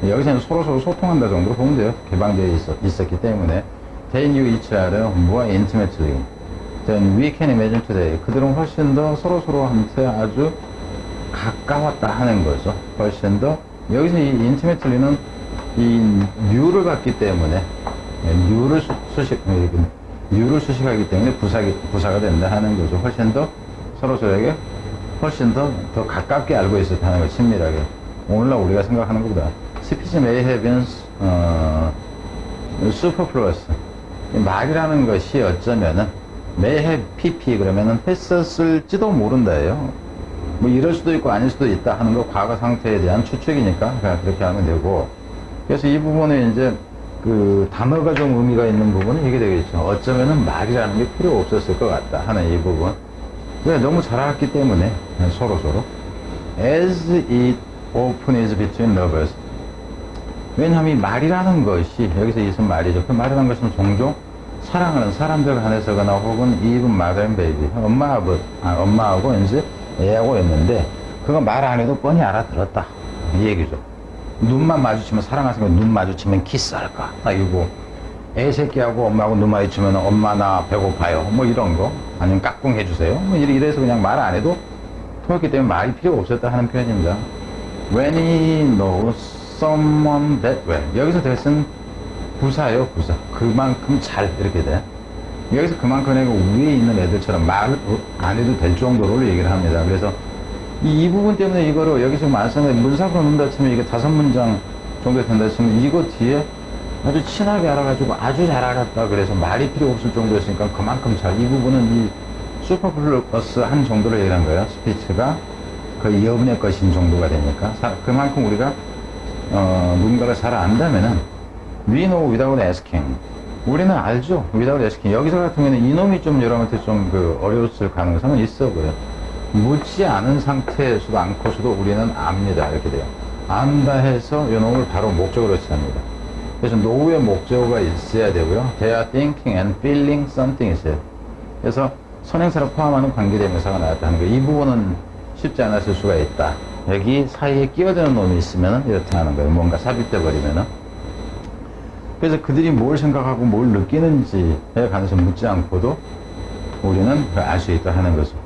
여기서는 서로서로 소통한다 정도로 보면 돼요. 개방되어 있었기 때문에 they knew each other more intimately than we can imagine today. 그들은 훨씬 더 서로서로한테 아주 가까웠다 하는 거죠. 훨씬 더. 여기서 이 intimately는 이 new를 갖기 때문에 new를 수식하기 때문에 부사가 된다 하는 거죠. 훨씬 더 서로서로에게 훨씬 더 가깝게 알고 있었다는 걸, 친밀하게. 오늘날 우리가 생각하는 것보다. Speech may have been superfluous. 말이라는 것이 어쩌면은 may have pp 그러면은 했었을지도 모른다예요. 뭐 이럴 수도 있고 아닐 수도 있다 하는 거 과거 상태에 대한 추측이니까 그냥 그렇게 하면 되고. 그래서 이 부분에 이제 그 단어가 좀 의미가 있는 부분은 이게 되겠죠. 어쩌면은 말이라는 게 필요 없었을 것 같다 하는 이 부분. 왜 너무 잘 알았기 때문에 서로 as it often is between lovers. 왜냐하면 이 말이라는 것이 여기서 있은 말이죠. 그 말이라는 것은 종종 사랑하는 사람들 간에서거나 혹은 even mother and baby 엄마하고 이제 애하고 있는데 그거 말 안 해도 뻔히 알아들었다 이 얘기죠. 눈만 마주치면 사랑하니까 눈 마주치면 키스할까 이거 애 새끼하고 엄마하고 눈 마주치면 엄마 나 배고파요 뭐 이런 거 아니면 까꿍 해주세요 뭐 이래서 그냥 말 안 해도 통했기 때문에 말이 필요가 없었다 하는 표현입니다. When he knows someone that well. 여기서 대신 부사예요, 부사. 그만큼 잘 이렇게 돼. 여기서 그만큼 내가 위에 있는 애들처럼 말 안 해도 될 정도로 얘기를 합니다. 그래서 이 부분 때문에 이거를 여기서 말씀에 문사로 넣는다 치면 이게 5문장 정도 된다 치면 이거 뒤에 아주 친하게 알아가지고 아주 잘 알았다. 그래서 말이 필요 없을 정도였으니까 그만큼 잘. 이 부분은 이 슈퍼플러스 한 정도로 얘기한 거예요. 스피치가 거의 여분의 것인 정도가 되니까. 그만큼 우리가 누군가를 잘 안다면은 we know without asking. 우리는 알죠. without asking. 여기서 같은 경우에는 이놈이 좀 여러분한테 좀 어려웠을 가능성은 있어 보여요. 묻지 않은 상태에서도 않고서도 우리는 압니다. 이렇게 돼요. 안다 해서 이놈을 바로 목적으로 취합니다. 그래서 know의 목적어가 있어야 되고요. They are thinking and feeling something 있어요. 그래서 선행사를 포함하는 관계대명사가 나왔다는 거. 이 부분은 쉽지 않았을 수가 있다. 여기 사이에 끼어드는 놈이 있으면 이렇게 하는 거예요. 뭔가 삽입돼 버리면은. 그래서 그들이 뭘 생각하고 뭘 느끼는지에 관해서 묻지 않고도 우리는 알 수 있다 하는 거죠.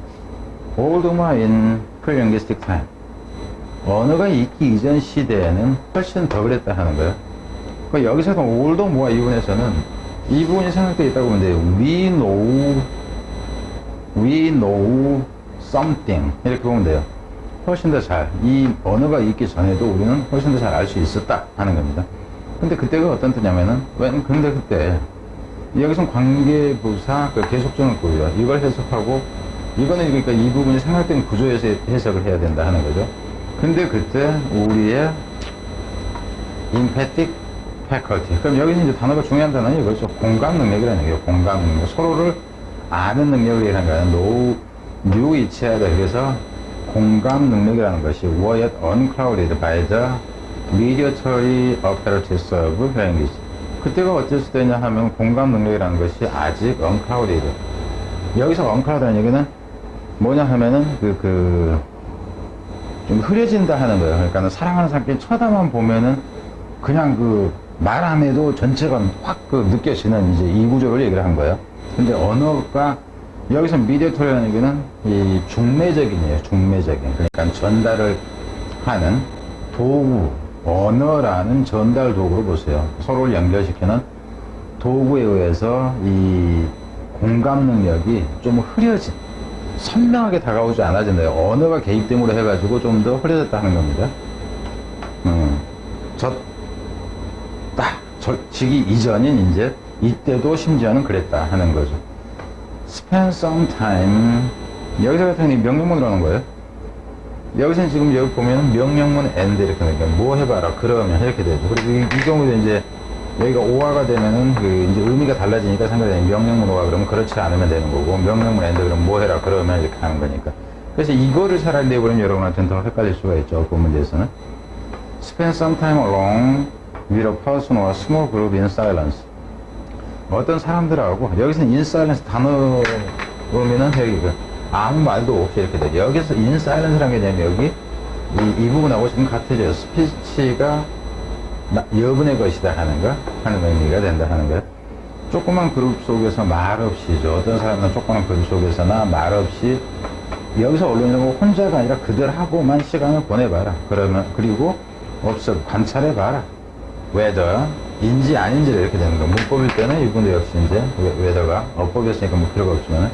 Older in pre-linguistic time. 언어가 있기 이전 시대에는 훨씬 더 그랬다 하는 거예요. 그러니까 여기서도 older 뭐가 이 부분에서는 이 부분이 생각되어 있다고 보면 돼요. We know something. 이렇게 보면 돼요. 훨씬 더 잘. 이 언어가 있기 전에도 우리는 훨씬 더 잘 알 수 있었다 하는 겁니다. 근데 그때가 어떤 때냐면은, 근데 그때, 여기선 관계부사, 계속적을 보여요. 이걸 해석하고, 이거는 그러니까 이 부분이 생각된 구조에서 해석을 해야 된다 하는 거죠. 근데 그때 우리의 empathic faculty. 그럼 여기는 이제 단어가 중요한 단어는 이거죠. 공감 능력이라는 얘기예요. 공감 능력. 서로를 아는 능력을 얘기하는 거예요. knew each other. 그래서 공감 능력이라는 것이 were yet unclouded by the mediatory apparatus of language. 그때가 어쩔 수 있냐 하면 공감 능력이라는 것이 아직 unclouded. 여기서 unclouded라는 얘기는 뭐냐 하면은 좀 흐려진다 하는 거예요. 그러니까 사랑하는 사람끼리 쳐다만 보면은 그냥 말 안 해도 전체가 확 느껴지는 이제 이 구조를 얘기를 한 거예요. 근데 언어가 여기서 미디어토리라는 얘기는 이 중매적이네요. 중매적인. 그러니까 전달을 하는 도구, 언어라는 전달 도구로 보세요. 서로를 연결시키는 도구에 의해서 이 공감 능력이 좀 흐려진, 선명하게 다가오지 않아진대요. 언어가 개입됨으로 해가지고 좀 더 흐려졌다 하는 겁니다. 지기 이전인 이제 이때도 심지어는 그랬다 하는 거죠. Spend some time. 여기서 같은 경우는 명령문으로 하는 거예요. 여기서는 지금 여기 보면 명령문 and 이렇게 하니까 뭐 해봐라 그러면 이렇게 되죠. 그리고 이 경우에도 이제 여기가 오화가 되면은 이제 의미가 달라지니까 상관이 명령문 오화 그러면 그렇지 않으면 되는 거고 명령문 and 그러면 뭐 해라 그러면 이렇게 하는 거니까. 그래서 이거를 차라리 내버리면 여러분한테는 더 헷갈릴 수가 있죠. 그 문제에서는. Spend some time alone with a person or small group in silence. 어떤 사람들하고 여기서는 in silence 단어 보면은 여기 아무 말도 없이 이렇게 되죠. 여기서 in silence라는 게 뭐냐면 여기 이 부분하고 지금 같아져요. 스피치가 여분의 것이다 하는 의미가 된다 하는 거예요. 조그만 그룹 속에서 말 없이죠. 어떤 사람은 조그만 그룹 속에서나 말 없이 여기서 언론이라고 혼자가 아니라 그들하고만 시간을 보내봐라. 그리고 관찰해봐라. whether 인지 아닌지를 이렇게 되는 거예요. 문법일 때는 이분도 역시 이제 whether가 어법이었으니까 뭐 필요가 없지만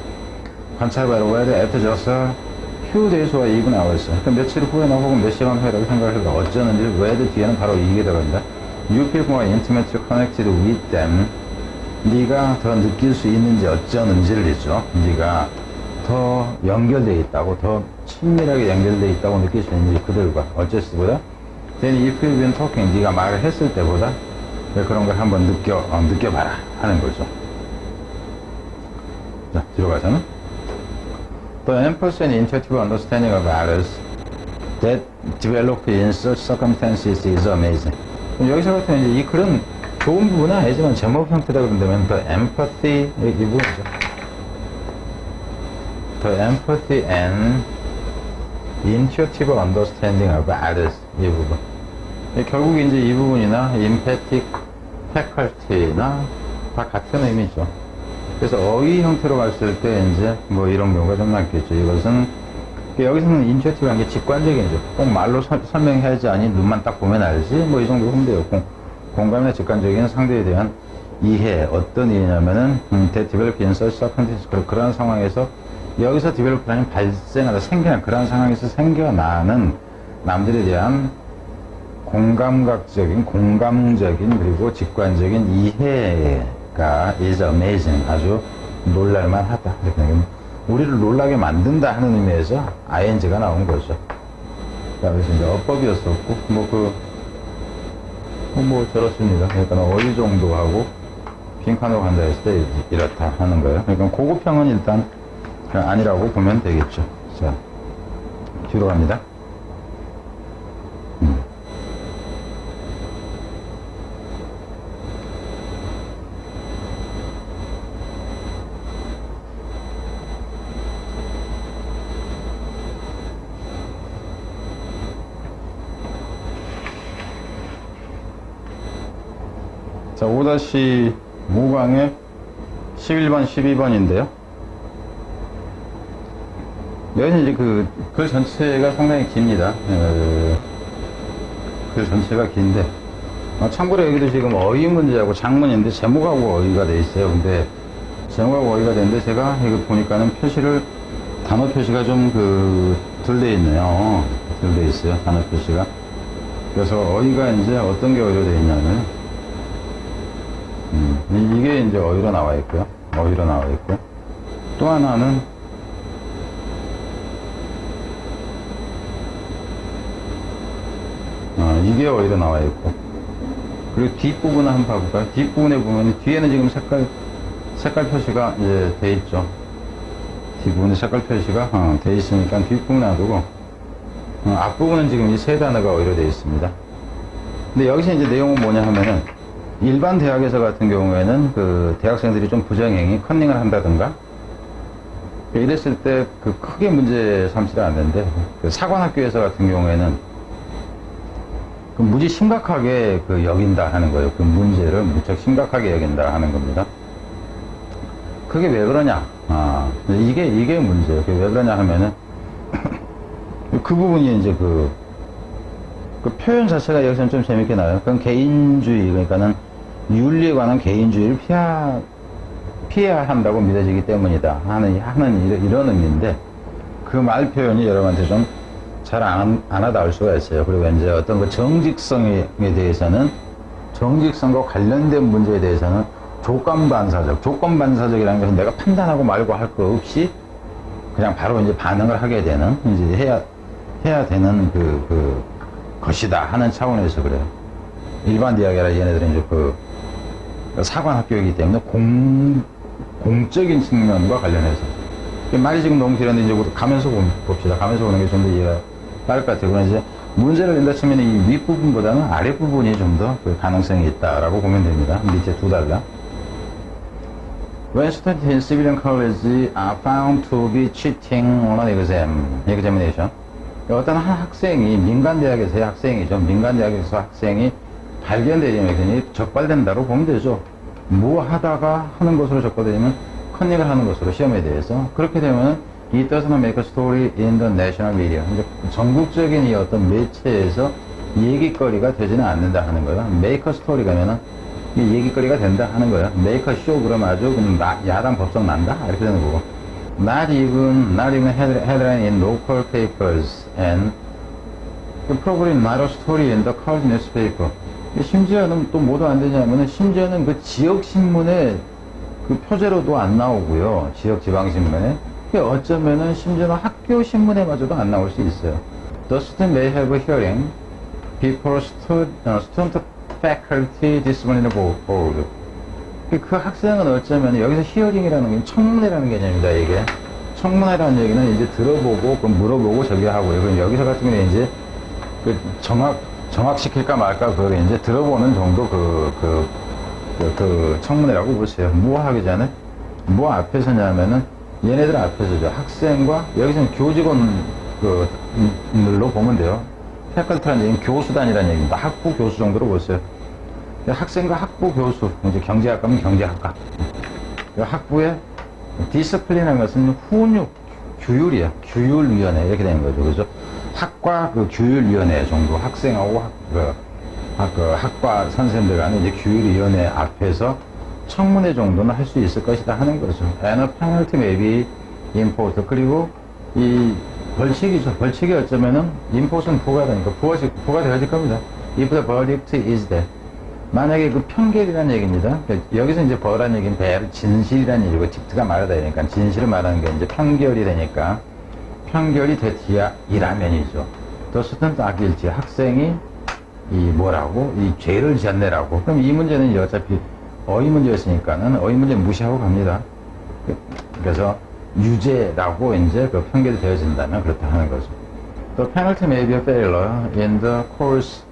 관찰해봐라. whether after just a few days와 even hours. 그러니까 며칠 후에나 혹은 몇 시간 후에라고 생각을 해봐. 어쩌는지 whether 뒤에는 바로 이게 들어간다. You feel more intimately connected with them. 네가 더 느낄 수 있는지 어쩌는지를 있죠. 네가 더 연결되어 있다고, 더 친밀하게 연결되어 있다고 느낄 수 있는지 그들과 어째서보다 then if you've been talking, 네가 말을 했을 때보다 그런 걸 한번 느껴봐라 하는 거죠. 자, 뒤로 가서는 The empathy and intuitive understanding of others that develop in such circumstances is amazing. 여기서 같은 이제 이 글은 좋은 부분은 아니지만 제목 형태다 그런다면 The empathy 이 부분이죠. The empathy and intuitive understanding of others 이 부분. 결국 이제 이 부분이나 empathic faculty나 다 같은 의미죠. 그래서 어휘 형태로 갔을 때 이제 뭐 이런 경우가 좀 많겠죠. 이것은 여기서는 인투이티브한 게 직관적이죠. 꼭 말로 설명해야지 아니 눈만 딱 보면 알지 뭐 이 정도 하면 돼요. 공감이나 직관적인 상대에 대한 이해 어떤 이해냐면은 develop in such circumstances 그런 상황에서 여기서 develop라는 발생하다 생겨난 그런 상황에서 생겨나는 남들에 대한 공감적인 그리고 직관적인 이해가 is amazing 아주 놀랄만하다. 우리를 놀라게 만든다 하는 의미에서 ing가 나온 거죠. 그래서 이제 어법이었었고 뭐 저렇습니다. 그러니까 어느 정도 하고 빈칸으로 간다 했을 때 이렇다 하는 거예요. 그러니까 고급형은 일단 아니라고 보면 되겠죠. 자, 뒤로 갑니다. 자, 5-5강의 11번, 12번인데요. 여기는 이제 글 전체가 상당히 깁니다. 글 전체가 긴데, 참고로 여기도 지금 어휘 문제하고 장문인데 제목하고 어휘가 돼 있어요. 근데 제목하고 어휘가 되는데 제가 이거 보니까는 단어 표시가 좀 덜 돼 있네요. 덜 돼 있어요. 단어 표시가. 그래서 어휘가 이제 어떤 게 어휘로 돼 있냐면, 이게 이제 어휘로 나와 있고요. 어휘로 나와 있고. 또 하나는, 이게 어휘로 나와 있고. 그리고 뒷부분을 한번 봐볼까요? 뒷부분에 보면, 뒤에는 지금 색깔 표시가 이제 돼 있죠. 뒷부분에 색깔 표시가, 돼 있으니까 뒷부분에 놔두고, 앞부분은 지금 이 세 단어가 어휘로 돼 있습니다. 근데 여기서 이제 내용은 뭐냐 하면은, 일반 대학에서 같은 경우에는 대학생들이 좀 부정행위, 컨닝을 한다든가 이랬을 때 크게 문제 삼지를 않는데 사관학교에서 같은 경우에는 무지 심각하게 여긴다 하는 거예요. 그 문제를 무척 심각하게 여긴다 하는 겁니다. 그게 왜 그러냐? 이게 문제예요. 그게 왜 그러냐 하면은 그 부분이 이제 그 표현 자체가 여기서는 좀 재밌게 나와요. 그건 개인주의, 그러니까는 윤리에 관한 개인주의를 피해야 한다고 믿어지기 때문이다 하는 이런 의미인데 그 말 표현이 여러분한테 좀 잘 안 와닿을 수가 있어요. 그리고 이제 어떤 정직성에 대해서는 정직성과 관련된 문제에 대해서는 조건반사적이라는 것은 내가 판단하고 말고 할 거 없이 그냥 바로 이제 반응을 하게 되는 이제 해야 되는 것이다 하는 차원에서 그래요. 일반 대학이라 얘네들은 이제 사관학교이기 때문에 공적인 측면과 관련해서 말이 지금 너무 길었는데 이제 가면서 봅시다. 가면서 보는 게 좀 더 이해가 빠를 것 같아요. 그러나 이제 문제를 낸다 치면 이 윗부분보다는 아랫부분이 좀 더 가능성이 있다라고 보면 됩니다. 밑에 두 달라. When students in civilian college are found to be cheating on examination. 어떤 한 학생이 민간대학에서의 학생이죠. 민간대학에서 학생이 발견되면 적발된다고 보면 되죠. 뭐 하다가 하는 것으로 적발되면 컨닝을 하는 것으로 시험에 대해서 그렇게 되면 it does not make a story in the national media. 이제 전국적인 이 어떤 매체에서 얘기거리가 되지는 않는다 하는 거예요. make a story가 면은 이 얘기거리가 된다 하는 거예요. make a show 그러면 아주 야당 법석 난다 이렇게 되는 거고. Not even headline in local papers and probably not a story in the college newspaper. 심지어는 또 뭐도 안 되냐면은, 심지어는 그 지역 신문에 그 표제로도 안 나오고요. 지역 지방 신문에. 어쩌면은 심지어는 학교 신문에마저도 안 나올 수 있어요. The student may have a hearing before student faculty disciplinary board. 그 학생은 어쩌면 여기서 히어링이라는 게 청문회라는 개념입니다. 이게 청문회라는 얘기는 이제 들어보고 그 물어보고 저기 하고요. 그럼 여기서 같은 경우는 이제 그 정확시킬까 말까 그걸 이제 들어보는 정도 그 청문회라고 보세요. 뭐 하기 전에 뭐 앞에서냐면은 얘네들 앞에서죠. 학생과 여기서는 교직원들로 보면 돼요. 패컬티라는 얘기는 교수단이라는 얘기입니다. 학부 교수 정도로 보세요. 학생과 학부 교수, 이제 경제학과면 경제학과. 학부의 디스플린이라는 것은 훈육, 규율이야. 규율위원회 이렇게 되는 거죠. 그죠? 학과 그 규율위원회 정도, 학생하고 학과 선생님들 간에 이제 규율위원회 앞에서 청문회 정도는 할 수 있을 것이다 하는 거죠. And a penalty may be imposed. 그리고 이 벌칙이죠. 벌칙이 어쩌면은 impose는 부과되니까 부과되어질 겁니다. If the verdict is that. 만약에 그 판결이라는 얘기입니다. 여기서 이제 벌이라는 얘기는 진실이라는 얘기고 딕트가 말하다 보니까 진실을 말하는 게 이제 판결이 되니까 판결이 됐디야 이라면이죠. The student are guilty. 학생이 이 죄를 지었네라고. 그럼 이 문제는 어차피 어휘 문제였으니까는 어휘 문제 무시하고 갑니다. 그래서 유죄라고 이제 그 판결이 되어진다면 그렇다 하는 거죠. The penalty may be a failure in the course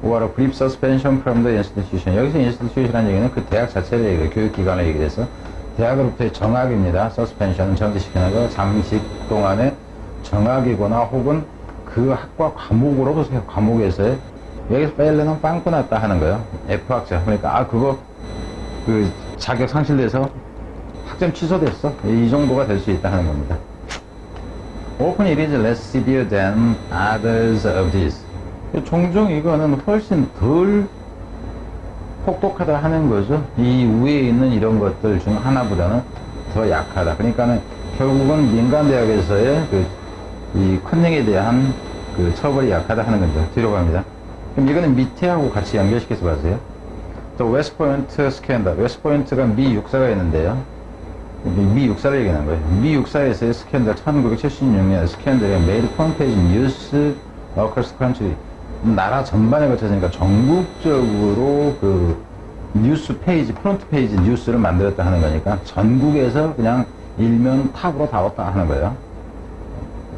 or a brief suspension from the institution. 여기서 institution이라는 얘기는 그 대학 자체를 얘기해요. 교육기관을 얘기해서 대학으로부터의 정학입니다. suspension은 정지시키는 거, 잠식 동안의 정학이거나 혹은 그 학과 과목으로 보세요. 과목에서의 여기서 failur는 빵꾸 났다 하는 거예요. F학자. 그러니까 그거 그 자격 상실돼서 학점 취소됐어. 이 정도가 될 수 있다 하는 겁니다. Often it is less severe than others of these. 종종 이거는 훨씬 덜 혹독하다 하는 거죠. 이 위에 있는 이런 것들 중 하나보다는 더 약하다. 그러니까는 결국은 민간대학에서의 이 컨닝에 대한 그 처벌이 약하다 하는 거죠. 뒤로 갑니다. 그럼 이거는 밑에하고 같이 연결시켜서 봐세요. 또 웨스트포인트 스캔들. 웨스트포인트가 미 육사가 있는데요. 미 육사를 얘기하는 거예요. 미 육사에서의 스캔들, 1976년 스캔들의 메이드 홈페이지 뉴스 어커스 컨트리. 나라 전반에 거쳐서니까 전국적으로 그 뉴스 페이지, 프론트 페이지 뉴스를 만들었다 하는 거니까 전국에서 그냥 일면 탑으로 다 왔다 하는 거예요.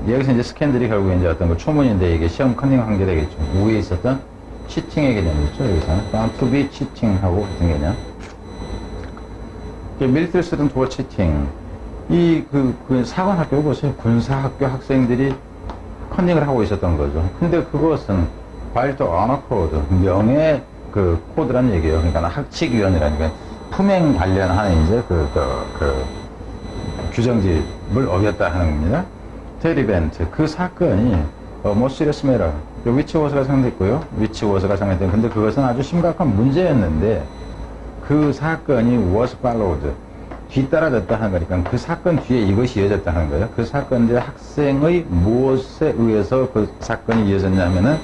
여기서 이제 스캔들이 결국 이제 어떤 그 초문인데 이게 시험 컨닝 관계 되겠죠. 위에 있었던 치팅의 개념이죠. 여기서는 to be cheating하고 같은 개념. 밀리터리 스튜던트 워 치팅. 그 사관학교 보세요. 군사학교 학생들이 컨닝을 하고 있었던 거죠. 근데 그것은 과일도 언어 코드, 명예 그 코드라는 얘기예요. 그러니까 학칙위원회라니까 품행 관련한 이제 그 규정집을 어겼다 하는 겁니다. 테리벤트 그 사건이 뭐 시리어스 메러 위치워스가 상대했고요. 위치워스가 상대했고 근데 그것은 아주 심각한 문제였는데 그 사건이 was followed 뒤따라졌다 하는 거니까 그 사건 뒤에 이것이 이어졌다 하는 거예요. 그 사건 뒤에 학생의 무엇에 의해서 그 사건이 이어졌냐면은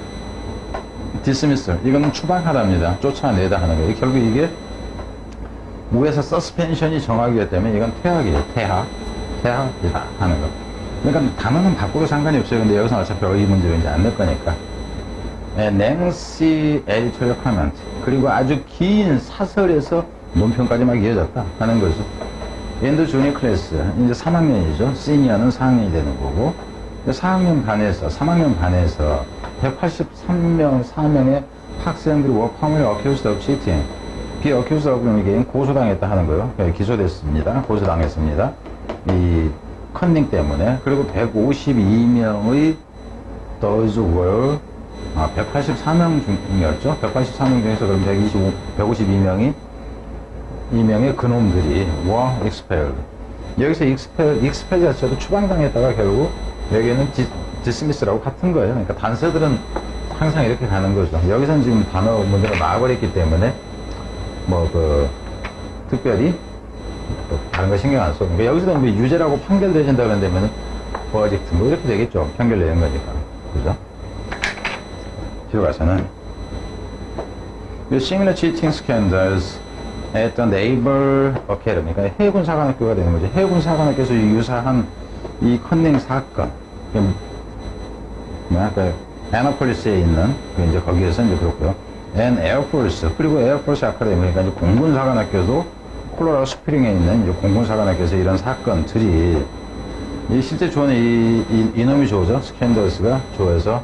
dismissal 이거는 추방하랍니다. 쫓아내다 하는 거예요. 결국 이게 위에서 서스펜션이 정하기 때문에 이건 퇴학이에요. 퇴학이다 하는 거. 그러니까 단어는 바꾸도 상관이 없어요. 근데 여기서 어차피 어휘 문제를 이제 안 낼 거니까. 낸시 에디토리얼 코멘트 그리고 아주 긴 사설에서 논평까지 막 이어졌다 하는 거죠. 엔드 주니어 클래스 이제 3학년이죠. 시니어는 4학년이 되는 거고 3학년 반에서 183명 4명의 학생들이 워크함을 accused of cheating 비 accused of 그러면 고소당했다 하는 거예요. 기소됐습니다. 고소당했습니다. 이 컨닝 때문에. 그리고 152명의 those were 184명 중이었죠. 184명 중에서 그럼 152명이 이명의 그놈들이 were expelled. 여기서 expel 자체도 추방당했다가 결국 여기에는 dismiss라고 같은 거예요. 그러니까 단서들은 항상 이렇게 가는 거죠. 여기서는 지금 단어 문제가 나와버렸기 때문에 뭐 특별히 다른 거 신경 안 써. 그러니까 여기서도 뭐 유죄라고 판결되신다 그런다면 버딕트 뭐 이렇게 되겠죠. 판결 내는 거니까. 그죠? 뒤로 가서는 Similar cheating scandals at the Naval Academy. 그러니까 해군 사관학교가 되는 거죠. 해군 사관학교에서 유사한 이 컨닝 사건. 뭐랄까, 애나폴리스에 있는, 이제 거기에서 이제 그렇고요. And Air Force. 그리고 Air Force Academy. 그러니까 이제 공군 사관학교도 콜로라도 스프링에 있는 이제 공군 사관학교에서 이런 사건들이 이 실제 조언이 이놈이 조죠. 스캔더스가 조에서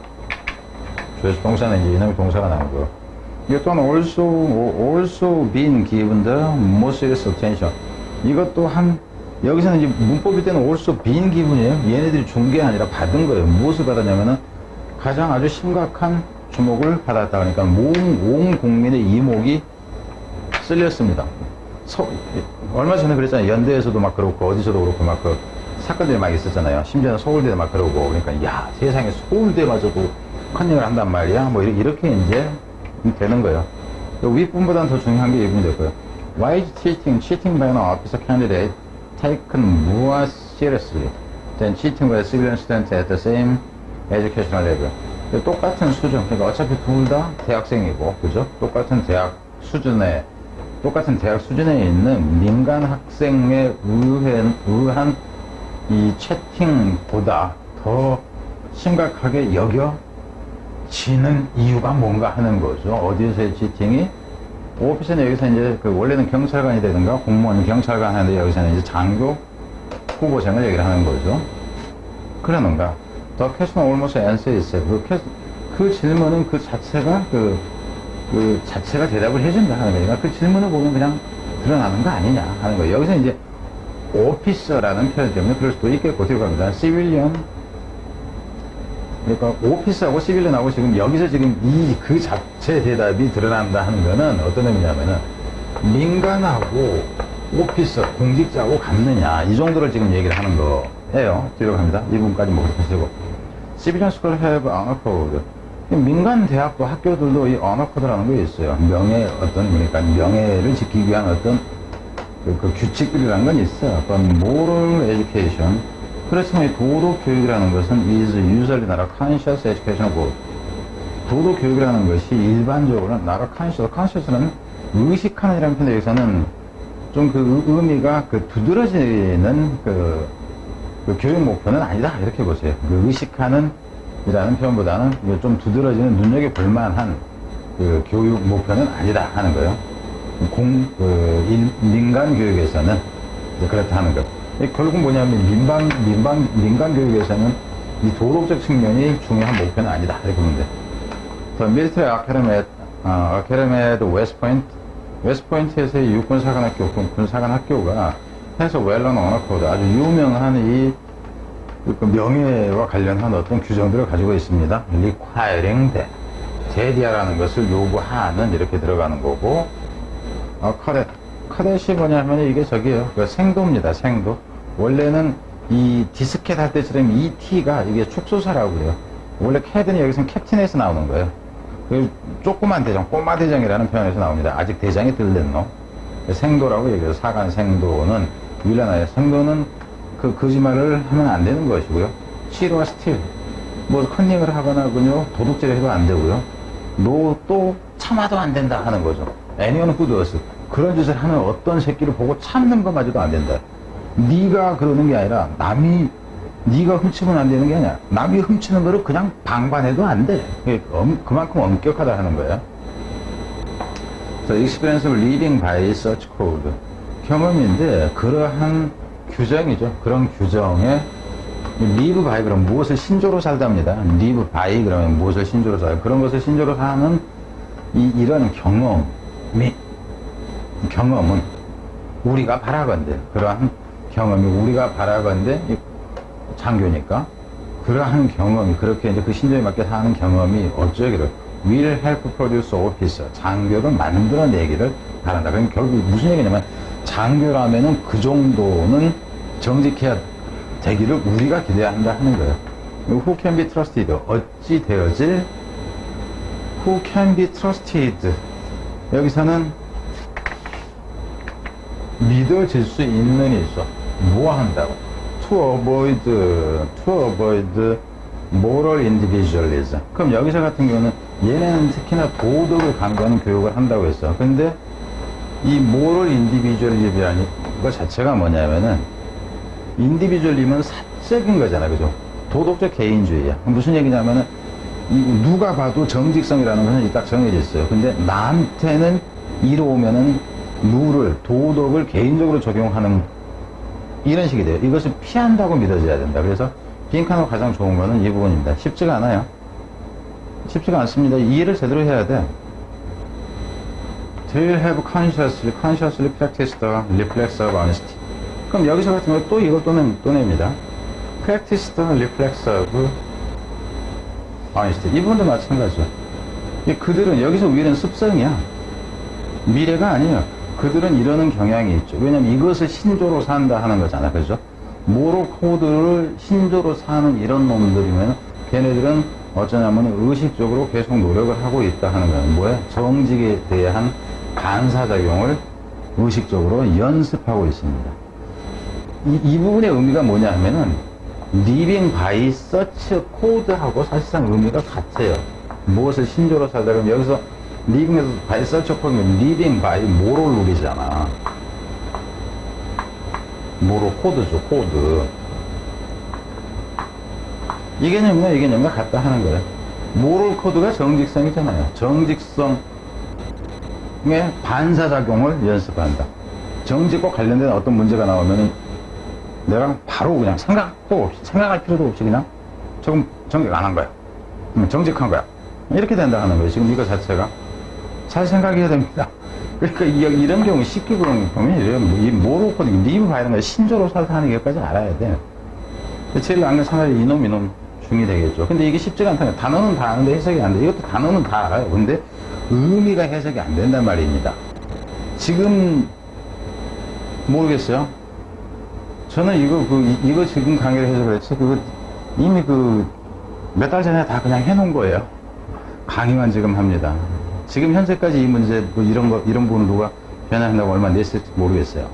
동사는 이제 이놈이 동사가 나오고요. 이게 또한 also been given the most serious attention. 이것 또한 여기서는 이제 문법일 때는 also been given이에요. 얘네들이 준 게 아니라 받은 거예요. 무엇을 받았냐면은 가장 아주 심각한 주목을 받았다. 그러니까 온 국민의 이목이 쓸렸습니다. 얼마 전에 그랬잖아요. 연대에서도 막 그렇고 어디서도 그렇고 막 그 사건들이 막 있었잖아요. 심지어는 서울대도 막 그러고. 그러니까 야, 세상에 서울대마저도 컨닝을 한단 말이야. 뭐 이렇게 이제 되는 거예요. 윗분보다는 더 중요한 게 이 부분이 될 거예요. Why is cheating by an officer candidate taken more seriously than cheating by a civilian student at the same educational level? 똑같은 수준, 그러니까 어차피 둘 다 대학생이고, 그죠? 똑같은 대학 수준에 있는 민간 학생에 의한 이 채팅보다 더 심각하게 여겨지는 이유가 뭔가 하는 거죠. 어디서의 치팅이? 오피스는 여기서 이제 원래는 경찰관이 되든가 공무원 경찰관 하는데 여기서는 이제 장교 후보생을 얘기를 하는 거죠. 그러는가? The question almost answers itself. 그 질문은 그 자체가 자체가 대답을 해준다 하는 거니까 그 질문을 보면 그냥 드러나는 거 아니냐 하는 거예요. 여기서 이제 오피서라는 표현 때문에 그럴 수도 있겠고 들어갑니다. 시빌리언. 그러니까 오피서하고 시빌리언하고 지금 여기서 지금 그 자체 대답이 드러난다 하는 거는 어떤 의미냐면은 민간하고 오피서 공직자하고 같느냐 이 정도를 지금 얘기를 하는 거예요. 뒤로 갑니다. 이 부분까지 모르시고 시빌리언 스쿨 have honor code. 민간 대학도 학교들도 이 언어 코드라는 게 있어요. 그러니까 명예를 지키기 위한 어떤 그 규칙들이라는 건 있어요. 어떤 moral education. 그렇지만 이 도덕 교육이라는 것은 is usually not a conscious educational goal. 도덕 교육이라는 것이 일반적으로는 not a conscious는 의식하는이라는 표현에서는 좀 그 의미가 두드러지는 그 교육 목표는 아니다. 이렇게 보세요. 그 의식하는 이라는 표현보다는 좀 두드러지는 눈여겨볼 만한 그 교육 목표는 아니다 하는 거예요. 민간 교육에서는 그렇다 하는 거. 결국 뭐냐면 민간 교육에서는 이 도덕적 측면이 중요한 목표는 아니다. 이렇게 보면 돼. The Military Academy at West Point. 웨스트포인트에서의 육군사관학교, 군사관학교가 해서 웰런 언어코드 아주 유명한 이 명예와 관련한 어떤 규정들을 가지고 있습니다. requiring that. 제디아라는 것을 요구하는 이렇게 들어가는 거고, 카댓이 뭐냐면 이게 저기요. 생도입니다. 생도. 원래는 이 디스켓 할 때처럼 이 T가 이게 축소사라고 그래요. 원래 캐드는 여기서는 캡틴에서 나오는 거예요. 그 조그만 대장, 꼬마 대장이라는 표현에서 나옵니다. 아직 대장이 덜 된 놈. 생도라고 얘기해요. 사관 생도는 윌라나의 생도는 거짓말을 하면 안 되는 것이고요. 치료와 스틸. 컨닝을 하거나 도둑질을 해도 안 되고요. 또 참아도 안 된다 하는 거죠. anyone who does. 그런 짓을 하는 어떤 새끼를 보고 참는 것마저도 안 된다. 네가 그러는 게 아니라 네가 훔치면 안 되는 게 아니야. 남이 훔치는 거를 그냥 방관해도 안 돼. 그만큼 엄격하다 하는 거야. So, experience of living by such code. 경험인데, 그러한 규정이죠. 그런 규정에, live by 그러면 무엇을 신조로 살답니다. live by 그러면 무엇을 신조로 살다. 그런 것을 신조로 사는 이런 경험은 우리가 바라건대. 그러한 경험이 우리가 바라건대, 장교니까 그러한 경험이 그렇게 이제 그 신조에 맞게 사는 경험이 어쩌기를 will help produce officer 장교를 만들어내기를 바란다. 그럼 결국 무슨 얘기냐면 장교라면은 그 정도는 정직해야 되기를 우리가 기대한다 하는 거예요. Who can be trusted? 어찌 되어질? Who can be trusted? 여기서는 믿어질 수 있는 있어. 뭐 한다고? To avoid moral individualism. 그럼 여기서 같은 경우는 얘네는 특히나 도덕을 강조하는 교육을 한다고 했어. 근데 이 모럴 인디비주얼리즘이라는 것 자체가 뭐냐면은 인디비주얼리즘은 사적인 거잖아, 그죠? 도덕적 개인주의야. 무슨 얘기냐면은 누가 봐도 정직성이라는 것은 딱 정해져 있어요. 근데 나한테는 이로우면은 룰을, 도덕을 개인적으로 적용하는 이런 식이 돼요. 이것을 피한다고 믿어져야 된다. 그래서 빈칸으로 가장 좋은 거는 이 부분입니다. 쉽지가 않아요. 쉽지가 않습니다. 이해를 제대로 해야 돼. They have consciously practiced the reflex of honesty. 그럼 여기서 같은 경우 또 이걸 또 냅니다. Practice the reflex of honesty. 이 부분도 마찬가지죠. 그들은 여기서 위는 습성이야. 미래가 아니에요. 그들은 이러는 경향이 있죠. 왜냐면 이것을 신조로 산다 하는 거잖아. 그죠? 모럴 코드를 신조로 사는 이런 놈들이면 걔네들은 어쩌냐면 의식적으로 계속 노력을 하고 있다 하는 거예요. 뭐야? 정직에 대한 반사작용을 의식적으로 연습하고 있습니다. 이 부분의 의미가 뭐냐 하면은 living by such code하고 사실상 의미가 같아요. 무엇을 신조로 살다 그러면 여기서 living by such code면 living by moral 룰이잖아. 모럴 코드죠, 코드. 이 개념이나 이 개념과 같다 하는 거예요. 모럴 코드가 정직성이잖아요. 정직성의 반사작용을 연습한다. 정직과 관련된 어떤 문제가 나오면은 내가 바로 그냥 생각할 필요도 없이 그냥 조금 정직 안 한 거야. 정직한 거야. 이렇게 된다 하는 거예요. 지금 이거 자체가. 잘 생각해야 됩니다. 그러니까 이런 경우 쉽게 보면 이래요. 이 모럴 코드, 리브 바이는 거 신조로 살다 하는 것까지 알아야 돼. 제일 안경 차라리 이놈 중이 되겠죠. 근데 이게 쉽지가 않다는 거예요. 단어는 다 아는데 해석이 안 돼. 이것도 단어는 다 알아요. 근데 의미가 해석이 안 된단 말입니다. 지금 모르겠어요. 저는 이거 지금 강의를 해서 그랬지. 이미 몇 달 전에 다 그냥 해놓은 거예요. 강의만 지금 합니다. 지금 현재까지 이 문제, 이런 부분을 누가 변화한다고 얼마 냈을지 모르겠어요.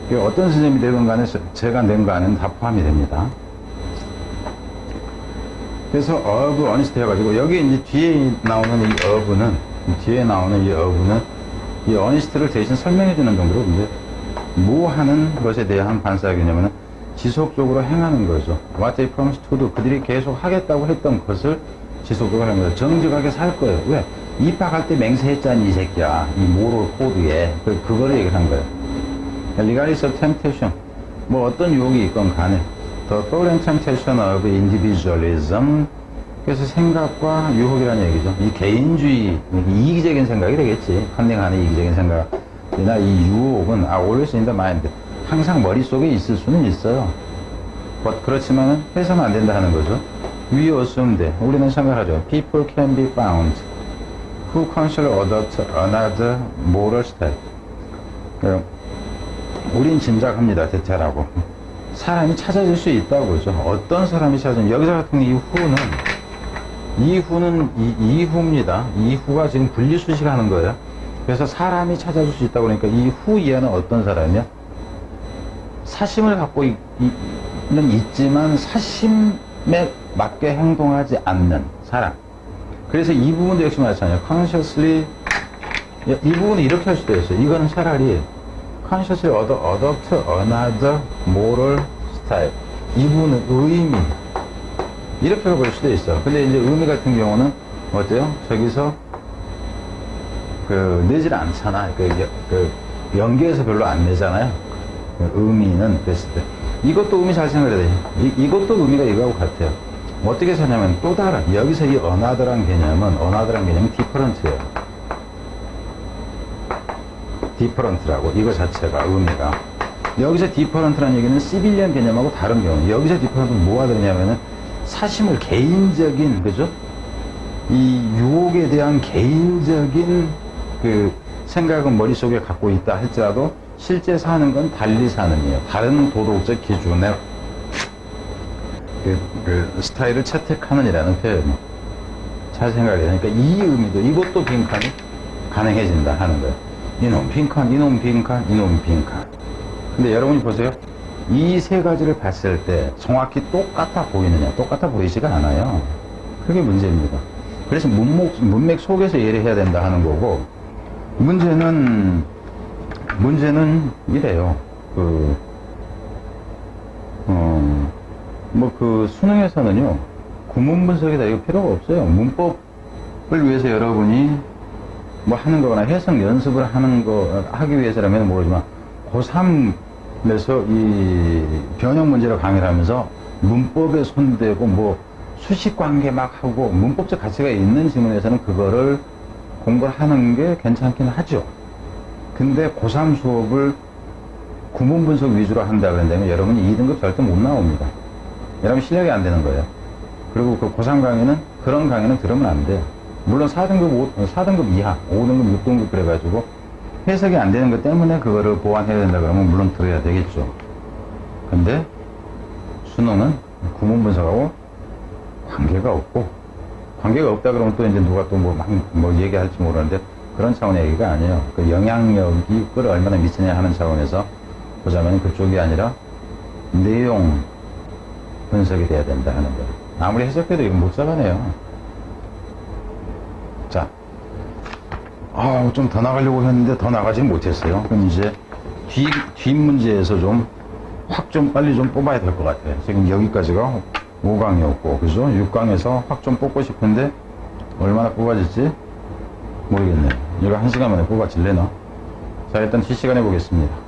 어떤 선생님이 되건 간에 제가 낸 거 안에는 다 포함이 됩니다. 그래서 of honesty 해가지고, 여기 이제 뒤에 나오는 이 honesty를 대신 설명해주는 정도로, 이제, 뭐 하는 것에 대한 반사 개념은 지속적으로 행하는 거죠. What they promised to do. 그들이 계속 하겠다고 했던 것을 지속적으로 하는 거예요. 정직하게 살 거예요. 왜? 입학할 때 맹세했잖니, 이 새끼야. 이 모럴 코드에. 그거를 얘기를 한 거예요. Regardless of temptation. 뭐 어떤 유혹이 있건 간에. The foreign temptation of individualism. 그래서 생각과 유혹이라는 얘기죠. 이 개인주의, 이기적인 생각이 되겠지. 컨닝하는 이기적인 생각이나 이 유혹은 always in the mind. 항상 머릿속에 있을 수는 있어요. 그렇지만은 해서는 안 된다 하는 거죠. We assume that. 우리는 생각하죠. People can be found who consciously adopt another moral style. 우린 짐작합니다. 대체라고. 사람이 찾아질 수 있다고 그러죠. 어떤 사람이 찾아지면, 여기서 같은 이후입니다. 이후가 지금 분리수식 하는 거예요. 그래서 사람이 찾아줄 수 있다고 그러니까 이후 이하는 어떤 사람이야? 사심을 갖고 있지만 사심에 맞게 행동하지 않는 사람. 그래서 이 부분도 역시 마찬가지예요. consciously, 이 부분은 이렇게 할 수도 있어요. 이거는 차라리 consciously adopt another moral style. 이 부분은 의미. 이렇게 볼 수도 있어. 근데 이제 의미 같은 경우는 어때요? 저기서 내질 않잖아. 연계에서 별로 안 내잖아요. 의미는 그랬을 때. 이것도 의미 잘 생각해야 돼. 이것도 의미가 이거하고 같아요. 어떻게 사냐면 또 다른, 여기서 이 another란 개념은 different예요. different라고, 이거 자체가 의미가. 여기서 different라는 얘기는 시빌리언 개념하고 다른 경우. 여기서 different은 뭐가 되냐면은 사심을 개인적인, 그죠? 이 유혹에 대한 개인적인 생각은 머릿속에 갖고 있다 할지라도 실제 사는 건 달리 사는이에요. 다른 도덕적 기준의 스타일을 채택하는이라는 표현. 잘 생각해야 되니까 이 의미도, 이것도 빈칸이 가능해진다 하는 거예요. 이놈 빈칸. 근데 여러분이 보세요. 이 세 가지를 봤을 때 정확히 똑같아 보이느냐? 똑같아 보이지가 않아요. 그게 문제입니다. 그래서 문맥 속에서 이해를 해야 된다 하는 거고, 문제는 이래요. 수능에서는요, 구문 분석이다 이거 필요가 없어요. 문법을 위해서 여러분이 뭐 하는 거거나 해석 연습을 하기 위해서라면 모르지만, 고3에서 이 변형 문제를 강의를 하면서 문법에 손대고 뭐 수식 관계 막 하고 문법적 가치가 있는 지문에서는 그거를 공부를 하는 게 괜찮긴 하죠. 근데 고3 수업을 구문 분석 위주로 한다 그런다면 여러분이 2등급 절대 못 나옵니다. 여러분 실력이 안 되는 거예요. 그리고 그 고3 강의는, 그런 강의는 들으면 안 돼요. 물론 4등급 이하, 5등급, 6등급 그래가지고 해석이 안 되는 것 때문에 그거를 보완해야 된다 그러면 물론 들어야 되겠죠. 근데 수능은 구문 분석하고 관계가 없다 그러면 또 이제 누가 또 뭐 얘기할지 모르는데, 그런 차원의 얘기가 아니에요. 그 영향력이 그걸 얼마나 미치냐 하는 차원에서 보자면 그쪽이 아니라 내용 분석이 돼야 된다 하는 거예요. 아무리 해석해도 이거 못 잡아내요. 자, 좀 더 나가려고 했는데 더 나가지 못했어요. 그럼 이제 뒷 문제에서 확 좀 빨리 좀 뽑아야 될 것 같아요. 지금 여기까지가 5강이었고, 그죠? 6강에서 확 좀 뽑고 싶은데 얼마나 뽑아질지 모르겠네요. 이거 1시간 만에 뽑아질래나? 자, 일단 실시간 해보겠습니다.